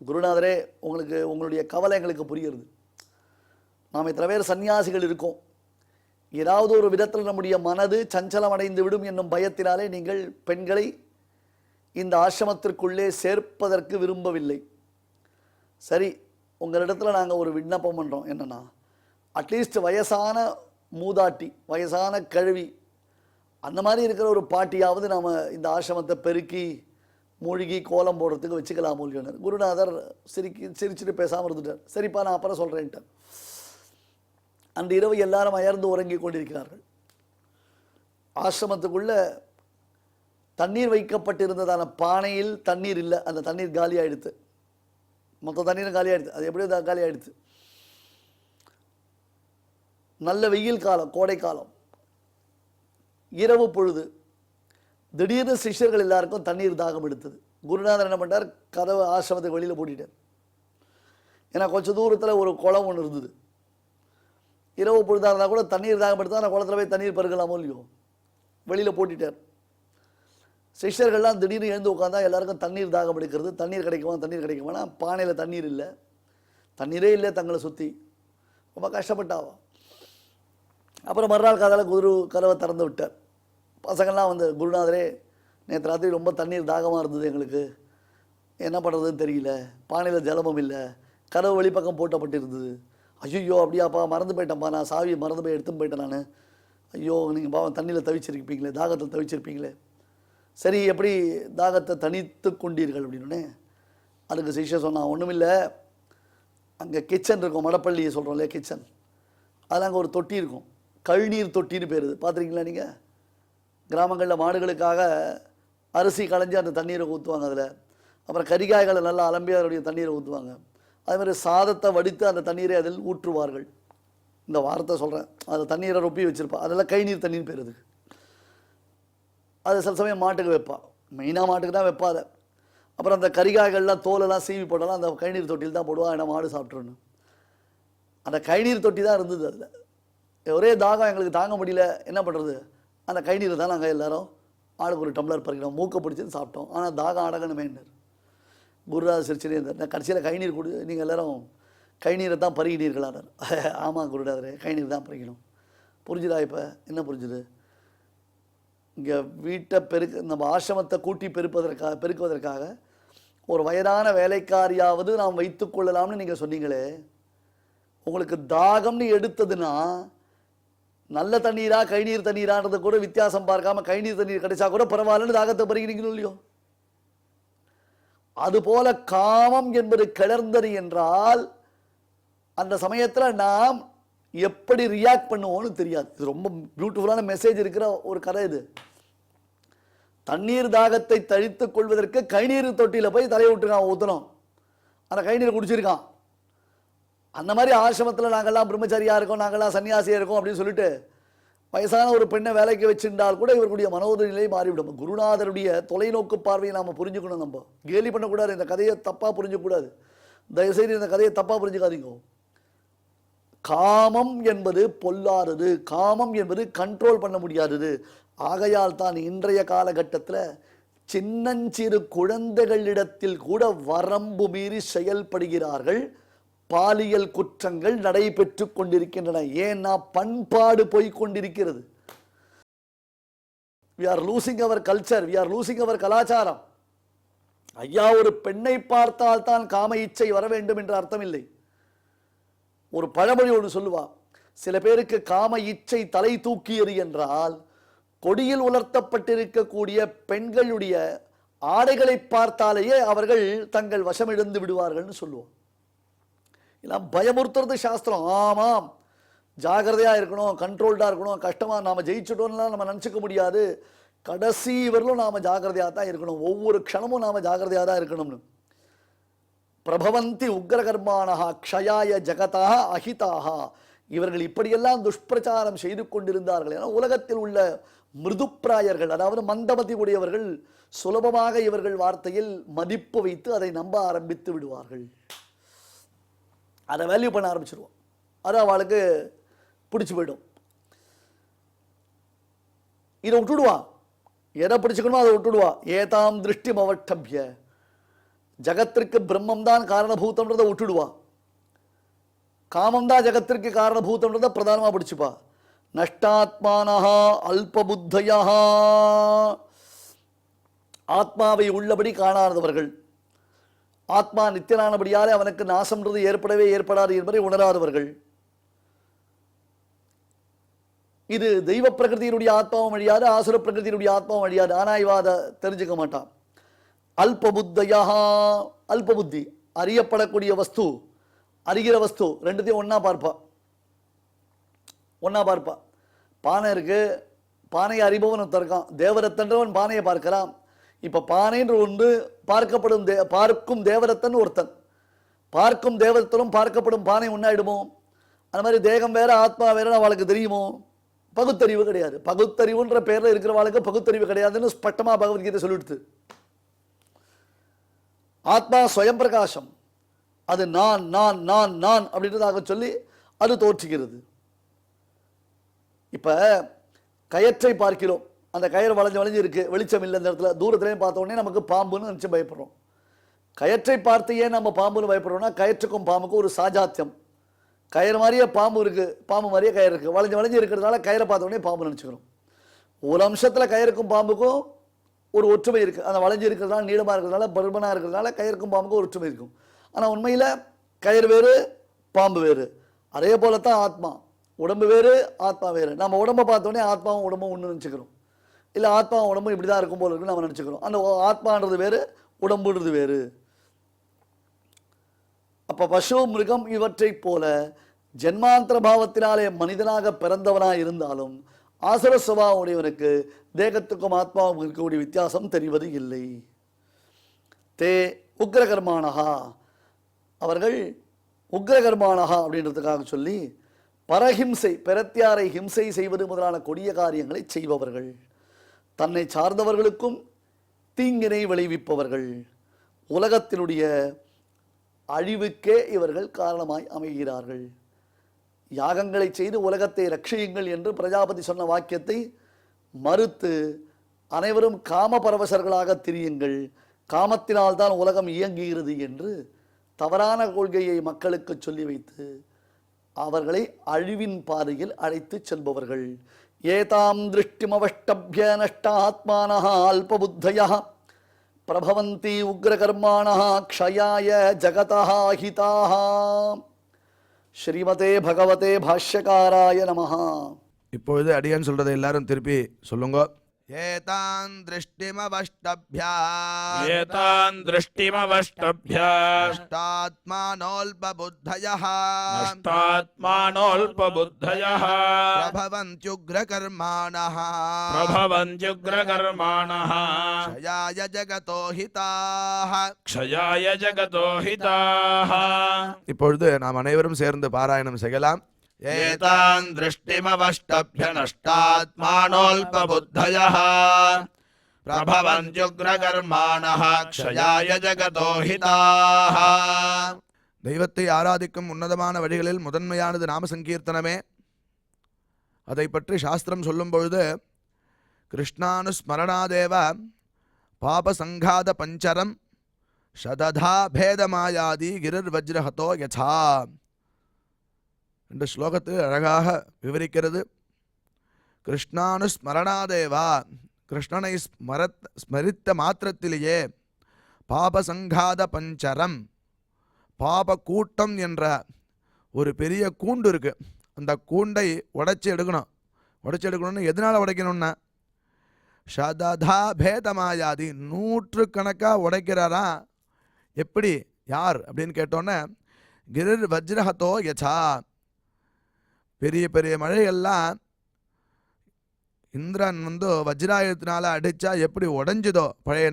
குருநாதரே உங்களுடைய கவலை எங்களுக்கு புரியுறது, நாம் இத்தனை பேர் சன்னியாசிகள் இருக்கோம், ஏதாவது ஒரு விதத்தில் நம்முடைய மனது சஞ்சலம் அடைந்து விடும் என்னும் பயத்தினாலே நீங்கள் பெண்களை இந்த ஆசிரமத்திற்குள்ளே சேர்ப்பதற்கு விரும்பவில்லை. சரி, உங்களிடத்தில் நாங்கள் ஒரு விண்ணப்பம் பண்ணுறோம், என்னன்னா அட்லீஸ்ட் வயசான மூதாட்டி, வயசான கழுவி, அந்த மாதிரி இருக்கிற ஒரு பாட்டியாவது நாம் இந்த ஆசிரமத்தை பெருக்கி மூழ்கி கோலம் போடுறதுக்கு வச்சுக்கலாம் மூழ்கினார். குருநாதர் சிரிச்சுட்டு பேசாமல் இருந்துட்டார். சரிப்பா, நான் அப்புறம் சொல்கிறேன்ட்டார். அன்று இரவு எல்லாரும் அயர்ந்து உறங்கி கொண்டிருக்கிறார்கள். ஆசிரமத்துக்குள்ள தண்ணீர் வைக்கப்பட்டிருந்ததான பானையில் தண்ணீர் இல்லை, அந்த தண்ணீர் காலி ஆயிடுத்து. மொத்த தண்ணீரும் காலி ஆயிடுது. அது எப்படியோ காலி ஆயிடுச்சு. நல்ல வெயில் காலம், கோடை காலம், இரவு பொழுது. திடீர்னு சிஷ்யர்கள் எல்லாருக்கும் தண்ணீர் தாகம் எடுத்தது. குருநாதர் என்ன பண்ணார், கதவை ஆசிரமத்துக்கு வெளியில் போட்டிட்டார். ஏன்னா கொஞ்சம் தூரத்தில் ஒரு குளம் ஒன்று இருந்தது. இரவு பொழுதாக இருந்தால் கூட தண்ணீர் தாகம் எடுத்தால் நான் குளத்தில் போய் தண்ணீர் பருகலாமோ இல்லையோ, வெளியில் போட்டிட்டார். சிஷ்யர்கள்லாம் திடீர்னு எழுந்து உட்காந்தா எல்லாருக்கும் தண்ணீர் தாகம் எடுக்கிறது. தண்ணீர் கிடைக்குமா, பானையில் தண்ணீர் இல்லை, தண்ணீரே இல்லை தங்களை சுற்றி. ரொம்ப கஷ்டப்பட்டாவா. அப்புறம் மறுநாள் கதவை திறந்து விட்டார். பசங்கள்லாம் வந்து, குருநாதரே நேற்று ராத்திரி ரொம்ப தண்ணீர் தாகமாக இருந்தது, எங்களுக்கு என்ன பண்ணுறதுன்னு தெரியல, பானையில் ஜலமும் இல்லை, கதவு வெளிப்பக்கம் போட்டப்பட்டிருந்தது. ஐயோ அப்படியாப்பா, மறந்து போயிட்டேன்ப்பா, நான் சாவி மறந்து போய் எடுத்துன்னு போயிட்டேன் நான். ஐயோ, நீங்கள் பாவம் தண்ணியில் தவிச்சிருப்பீங்களே, தாகத்தில் தவிச்சிருப்பீங்களே. சரி, எப்படி தாகத்தை தனித்து கொண்டீர்கள் அப்படின்னே. அதுக்கு சிஷ்யன் சொன்னான், ஒன்றுமில்லை, அங்கே கிச்சன் இருக்கும், மடப்பள்ளியை சொல்கிறோம் இல்லையா கிச்சன், அதில் அங்கே ஒரு தொட்டி இருக்கும், கழுநீர் தொட்டின்னு பேர். பார்த்துருக்கீங்களா நீங்கள்? கிராமங்களில் மாடுகளுக்காக அரிசி களைஞ்சி அந்த தண்ணீரை ஊற்றுவாங்க அதில். அப்புறம் கரிகாய்களை நல்லா அலம்பி அதனுடைய தண்ணீரை ஊற்றுவாங்க. அதேமாதிரி சாதத்தை வடித்து அந்த தண்ணீரை அதில் ஊற்றுவார்கள். இந்த வார்த்தை சொல்கிறேன், அதில் தண்ணீரை ரொப்பி வச்சுருப்பா, அதெல்லாம் கைநீர் தண்ணின்னு பேர் அதுக்கு. அது சில சமயம் மாட்டுக்கு வைப்பா, மெயினாக மாட்டுக்கு தான் வைப்பா அதை. அப்புறம் அந்த கரிகாய்கள்லாம் தோலெல்லாம் சீவி போட்டாலும் அந்த கைநீர் தொட்டியில் தான் போடுவா, ஏன்னா மாடு சாப்பிட்றோன்னு. அந்த கைநீர் தொட்டி தான் இருந்தது அதில். ஒரே தாகம் எங்களுக்கு தாங்க முடியல, என்ன பண்ணுறது, அந்த கைநீரை தான் நாங்கள் எல்லாரும் ஆளுக்கு ஒரு டம்ளர் பறிக்கணும், மூக்கை பிடிச்சின்னு சாப்பிட்டோம். ஆனால் தாகம் அடங்கணுமேன்னார். குருநாதர் சிரிச்சினே இருந்தார். நான் கடைசியில் கைநீர் நீங்கள் எல்லோரும் கைநீரை தான் பருகினீர்களானார். ஆமாம் குருநாதரே, கைநீர் தான் பறிக்கணும். புரிஞ்சுதா? இப்போ என்ன புரிஞ்சுது? இங்கே வீட்டை நம்ம ஆசிரமத்தை கூட்டி பெருக்குவதற்காக ஒரு வயதான வேலைக்காரியாவது நாம் வைத்து கொள்ளலாம்னு நீங்கள் சொன்னீங்களே, உங்களுக்கு தாகம்னு எடுத்ததுன்னா நல்ல தண்ணீரா கைநீர் தண்ணீரான்றது கூட வித்தியாசம் பார்க்காம கைநீர் தண்ணீர் கிடைச்சா கூட பரவாயில்லன்னு தாகத்தை பறிக்கிறீங்களோ இல்லையோ? அதுபோல காமம் என்பது கிளர்ந்தது என்றால் அந்த சமயத்தில் நாம் எப்படி ரியாக்ட் பண்ணுவோம்னு தெரியாது. இது ரொம்ப பியூட்டிஃபுல்லான மெசேஜ் இருக்கிற ஒரு கதை இது. தண்ணீர் தாகத்தை தழித்துக் கொள்வதற்கு கைநீர் தொட்டியில் போய் தலையை விட்டுருக்கான், ஊற்றணும், அந்த கைநீர் குடிச்சிருக்கான். அந்த மாதிரி ஆசிரமத்தில் நாங்கள்லாம் பிரம்மச்சாரியாக இருக்கோம், நாங்கள்லாம் சன்னியாசியாக இருக்கோம் அப்படின்னு சொல்லிட்டு வயசான ஒரு பெண்ணை வேலைக்கு வச்சிருந்தால் கூட இவர்களுடைய மனோதர நிலை மாறிவிடும். குருநாதருடைய தொலைநோக்கு பார்வையை நாம் புரிஞ்சுக்கணும். நம்ம கேலி பண்ணக்கூடாது, இந்த கதையை தப்பாக புரிஞ்சுக்கூடாது. தயவுசெய்து இந்த கதையை தப்பாக புரிஞ்சுக்காதீங்க. காமம் என்பது பொல்லாதது, காமம் என்பது கண்ட்ரோல் பண்ண முடியாதது. ஆகையால் தான் இன்றைய காலகட்டத்தில் சின்னஞ்சிறு குழந்தைகளிடத்தில் கூட வரம்பு மீறி செயல்படுகிறார்கள். பாலியல் குற்றங்கள் நடைபெற்று கொண்டிருக்கின்றன. ஏன்னா பண்பாடு போய் கொண்டிருக்கிறது. we are losing our culture, we are losing our கலாச்சாரம். ஐயா, ஒரு பெண்ணை பார்த்தால் தான் காம இச்சை வர வேண்டும் என்ற அர்த்தம் இல்லை. ஒரு பழமொழி ஒன்று சொல்லுவா, சில பேருக்கு காம இச்சை தலை தூக்கியது என்றால் கொடியில் உலர்த்தப்பட்டிருக்கக்கூடிய பெண்களுடைய ஆடைகளை பார்த்தாலேயே அவர்கள் தங்கள் வசமிழந்து விடுவார்கள்னு சொல்லுவோம். எல்லாம் பயமுறுத்துறது சாஸ்திரம். ஆமாம், ஜாகிரதையா இருக்கணும், கண்ட்ரோல்டா இருக்கணும், கஷ்டமா நாம ஜெயிச்சுட்டோம்லாம் நம்ம நினச்சிக்க முடியாது. கடைசி வரலும் நாம ஜாகிரதையா தான் இருக்கணும், ஒவ்வொரு க்ஷணமும் நாம ஜாகிரதையா தான் இருக்கணும்னு. பிரபவந்தி உக்ரகர்மானஹா க்ஷயாய ஜகதா அஹிதாஹா. இவர்கள் இப்படியெல்லாம் துஷ்பிரச்சாரம் செய்து கொண்டிருந்தார்கள். ஏன்னா உலகத்தில் உள்ள மிருதுப்பிராயர்கள், அதாவது மந்தமதி உடையவர்கள் சுலபமாக இவர்கள் வார்த்தையில் மதிப்பு வைத்து அதை நம்ப ஆரம்பித்து விடுவார்கள். அதை வேல்யூ பண்ண ஆரம்பிச்சிருவோம். அது அவளுக்கு பிடிச்சி போயிடும். இதை விட்டுடுவா, எதை பிடிச்சுக்கணுமோ அதை விட்டுடுவா. ஏதாம் திருஷ்டி மவட்டபிய, ஜகத்திற்கு பிரம்மம் தான் காரணபூதம்ன்றதை விட்டுடுவா. காமம்தான் ஜகத்திற்கு காரணபூதம்ன்றதை பிரதானமாக பிடிச்சுப்பா. நஷ்டாத்மானஹா அல்பபுத்தயா, ஆத்மாவை உள்ளபடி காணாதவர்கள், ஆத்மா நித்தியனானபடியாலே அவனுக்கு நாசம்ன்றது ஏற்படாது என்பதை உணராதவர்கள். இது தெய்வ பிரகிருதியினுடைய ஆத்மாவும் அழியாது, ஆசுர பிரகிருதியினுடைய ஆத்மாவும் அழியாது. ஆனா இவ அதை தெரிஞ்சுக்க மாட்டான். அல்பபுத்தயா, அல்பபுத்தி, அறியப்படக்கூடிய வஸ்து, அறிகிற வஸ்து ரெண்டுத்தையும் ஒன்னா பார்ப்பா. பானை இருக்கு, பானையை அறிபவன் ஒருத்தன் இருக்கான், தேவரத்தன்றவன் பானையை பார்க்கலாம். இப்ப பானைன்ற ஒன்று பார்க்கும் தேவரத்தன் ஒருத்தன், பார்க்கும் தேவரத்தனும் பார்க்கப்படும் பானை ஒன்னாயிடுமோ? அந்த மாதிரி தேகம் வேற ஆத்மா வேற அவளுக்கு தெரியுமோ? பகுத்தறிவு கிடையாது. பகுத்தறிவுன்ற பேர்ல இருக்கிறவாளுக்கு பகுத்தறிவு கிடையாதுன்னு ஸ்பஷ்டமா பகவத்கீதை சொல்லிடுது. ஆத்மா ஸ்வயம் பிரகாசம், அது நான் நான் நான் நான் அப்படின்றதாக சொல்லி அது தோற்றுகிறது. இப்ப கயற்றை பார்க்கிறோம், அந்த கயிறு வளைஞ்சு இருக்கு, வெளிச்சம் இல்லை இந்த இடத்துல, தூரத்துலேயும் பார்த்த உடனே நமக்கு பாம்புன்னு நினச்சி பயப்படுறோம். கயற்றை பார்த்து ஏன் நம்ம பாம்புன்னு பயப்படுறோம்னா, கயிற்றுக்கும் பாம்புக்கும் ஒரு சாஜாத்தியம். கயிறு மாதிரியே பாம்பு இருக்கு, பாம்பு மாதிரியே கயிறு இருக்கு, வளைஞ்சு இருக்கிறதுனால கயிறை பார்த்த உடனே பாம்பு நினச்சிக்கிறோம். ஒரு அம்சத்தில் கயிறுக்கும் பாம்புக்கும் ஒரு ஒற்றுமை இருக்கு. அந்த வளைஞ்சு இருக்கிறதுனால, நீளமாக இருக்கிறதுனால, பருமனாக இருக்கிறதுனால கயிறுக்கும் பாம்புக்கும் ஒரு ஒற்றுமை இருக்கும். ஆனால் உண்மையில் கயிறு வேறு, பாம்பு வேறு. அதே போலத்தான் ஆத்மா, உடம்பு வேறு, ஆத்மா வேறு. நம்ம உடம்பை பார்த்தோடனே ஆத்மாவும் உடம்பும் ஒன்று நினச்சிக்கிறோம். இல்லை ஆத்மாவும் உடம்பும் இப்படி தான் இருக்கும் போல இருக்குன்னு நம்ம நினச்சிக்கிறோம். அந்த ஆத்மான்றது வேறு, உடம்புன்றது வேறு. அப்போ பசு மிருகம் இவற்றை போல ஜென்மாந்திர பாவத்தினாலே மனிதனாக பிறந்தவனாக இருந்தாலும் ஆசுர சுபாவம் உடையவனுக்கு தேகத்துக்கும் ஆத்மாவுக்கும் இருக்கக்கூடிய வித்தியாசம் தெரிவது இல்லை. தே உக்ரகர்மானஹா, அவர்கள் உக்ரகர்மானஹா அப்படின்றதுக்காக சொல்லி பரஹிம்சை, பிறத்தியாரை ஹிம்சை செய்வது முதலான கொடிய காரியங்களை செய்பவர்கள், தன்னை சார்ந்தவர்களுக்கும் தீங்கினை விளைவிப்பவர்கள், உலகத்தினுடைய அழிவுக்கே இவர்கள் காரணமாய் அமைகிறார்கள். யாகங்களை செய்து உலகத்தை ரட்சியுங்கள் என்று பிரஜாபதி சொன்ன வாக்கியத்தை மறுத்து அனைவரும் காம பரவசர்களாக திரியுங்கள், காமத்தினால்தான் உலகம் இயங்குகிறது என்று தவறான கொள்கையை மக்களுக்கு சொல்லி வைத்து அவர்களை அழிவின் பாதையில் அழைத்து செல்பவர்கள். ஏதாம் திருஷ்டிமவஷ்டப்ய நஷ்டாத்மானஹ அல்பபுத்தயः பிரபவந்தி உக்ரகர்மாணஹ க்ஷயாய ஜகதஹ ஹிதாஹ. ஸ்ரீமதே பகவதே பாஷ்யகாராய நமஹ. இப்பொழுது அடியான் சொல்றதை எல்லாரும் திருப்பி சொல்லுங்க. ஏதான் திருஷ்டிமவஷ்டப்யா, ஏதான் திருஷ்டிமவஷ்டப்யா நஷ்டாத்மானோல்பபுத்தயः, நஷ்டாத்மானோல்பபுத்தயः பிரபவந்த்யுக்ரகர்மாணः, பிரபவந்த்யுக்ரகர்மாணः க்ஷயாய ஜகதோ ஹிதாः. க்ஷயாய ஜகதோ ஹிதாः. இப்பொழுது நாம் அனைவரும் சேர்ந்து பாராயணம் செய்யலாம். ஏதான் திருஷ்டிமவஷ்டப்ய நஷ்டாத்மானோல்பபுத்தயः பிரபவந்த்யுக்ரகர்மாணः க்ஷயாய ஜகதோ ஹிதாः. தெய்வத்தை ஆராதிக்கும் உன்னதமான வழிகளில் முதன்மையானது நாம சங்கீர்த்தனமே. அதை பற்றி சாஸ்திரம் சொல்லும் பொழுது கிருஷ்ணானுஸ்மரணாதேவ பாபசங்காத பஞ்சரம் சததா பேதமாயாதி கிரிர் வஜ்ரஹதோ யதா என்ற ஸ்லோகத்தில் அழகாக விவரிக்கிறது. கிருஷ்ணானுஸ்மரணாதேவா, கிருஷ்ணனை ஸ்மரித்த மாத்திரத்திலேயே பாபசங்காத பஞ்சரம், பாப கூட்டம் என்ற ஒரு பெரிய கூண்டு இருக்கு. அந்த கூண்டை உடைச்சி எடுக்கணும்னு எதனால் உடைக்கணும்னா ஷததா பேதமாயாதி, நூற்றுக்கணக்காக உடைக்கிறாரா. எப்படி, யார் அப்படின்னு கேட்டோன்னே கிரிர் வஜ்ரஹதோ யசா, பெரிய பெரிய மழைகள்லாம் இந்திரன் வஜ்ராயுதத்தினால அடித்தா எப்படி உடஞ்சுதோ பழைய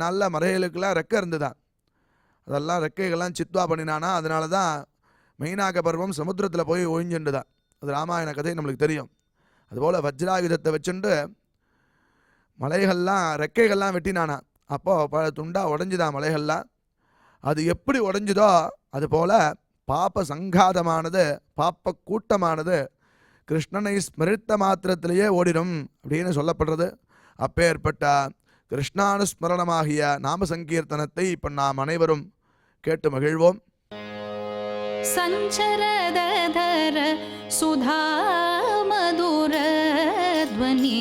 நாளில் மலைகளுக்கெல்லாம் ரெக்கை இருந்துதான், அதெல்லாம் ரெக்கைகள்லாம் சித்வா பண்ணினானா. அதனால தான் மெயினாக பருவம் சமுத்திரத்தில் போய் ஒழிஞ்சுண்டுதான். அது ராமாயண கதை நம்மளுக்கு தெரியும். அதுபோல் வஜ்ராயுதத்தை வச்சுண்டு மலைகள்லாம் ரெக்கைகள்லாம் வெட்டினானா. அப்போது பல துண்டாக உடஞ்சுதான் மலைகள்லாம். அது எப்படி உடஞ்சுதோ அதுபோல் பாப்ப சங்காதமானது, பாப்ப கூட்டமானது கிருஷ்ணனை ஸ்மரித்த மாத்திரத்திலேயே ஓடிடும் அப்படின்னு சொல்லப்படுறது. அப்பேற்பட்ட கிருஷ்ணானுஸ்மரணமாகிய நாம சங்கீர்த்தனத்தை இப்போ நாம் அனைவரும் கேட்டு மகிழ்வோம். சஞ்சரதர சுதா மதுர த்வனி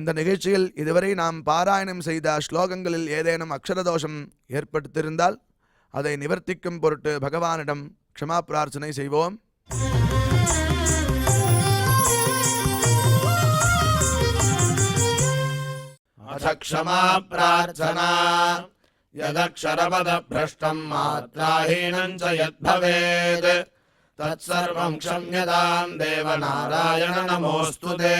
இந்த நிகழ்ச்சியில் இதுவரை நாம் பாராயணம் செய்த ஸ்லோகங்களில் ஏதேனும் அக்ஷரதோஷம் ஏற்படுத்தியிருந்தால் அதை நிவர்த்திக்கும் பொருட்டு பகவானிடம் க்ஷமா பிரார்த்தனை செய்வோம். अथ क्षमा प्रार्थना यदक्षरपदभ्रष्टं मात्राहीनं च यद्भवेत् तत्सर्वं क्षम्यतां देवनारायण नमोऽस्तु ते.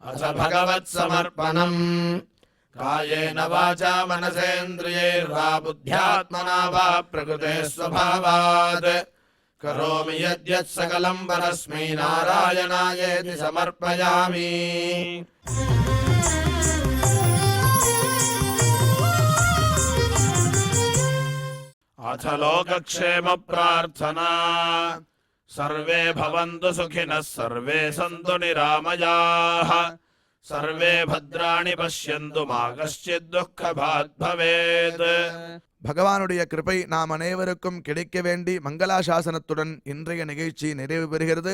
अथ भगवत्समर्पणम् कायेन वाचा मनसेन्द्रियैर्वा बुद्ध्यात्मना वा प्रकृते स्वभावात् करोमि यद्यत् सकलं परस्मै नारायणायेति समर्पयामि. अथ लोकक्षेम प्रार्थना सर्वे भवन्तु सुखिनः सर्वे सन्तु निरामयाः सर्वे भद्राणि पश्यन्तु मा कश्चित् दुःखभाग् भवेत्. பகவானுடைய கிருபை நாம் அனைவருக்கும் கிடைக்க வேண்டி மங்களாசாசனத்துடன் இன்றைய நிகழ்ச்சி நிறைவு பெறுகிறது.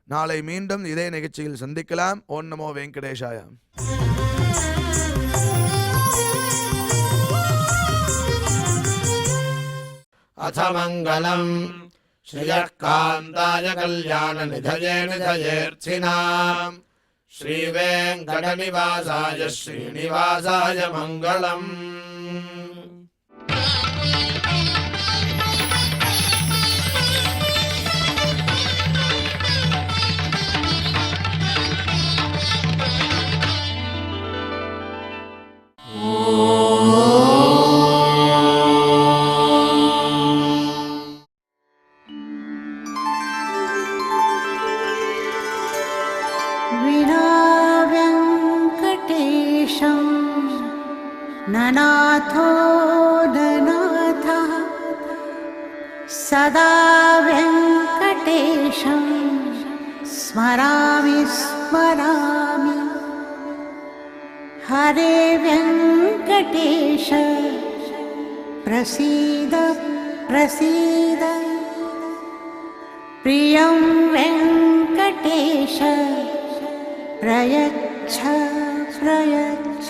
நாளை மீண்டும் இதே நிகழ்ச்சியில் சந்திக்கலாம். ஓம் நமோ வெங்கடேஷாய. अथ मङ्गलम् श्रियः कान्ताय कल्याणनिधये निधयेऽर्थिनाम् श्रीवेङ्कटनिवासाय श्रीनिवासाय मङ्गलम्. विनाव्यङ्कटेशं ननाथो ननाथः सदा व्यङ्कटेशं स्मरामि स्मरामि. हरे व्यङ्कटेश प्रसीद प्रसीद. प्रियं वेङ्कटेश प्रयच्छ प्रयच्छ.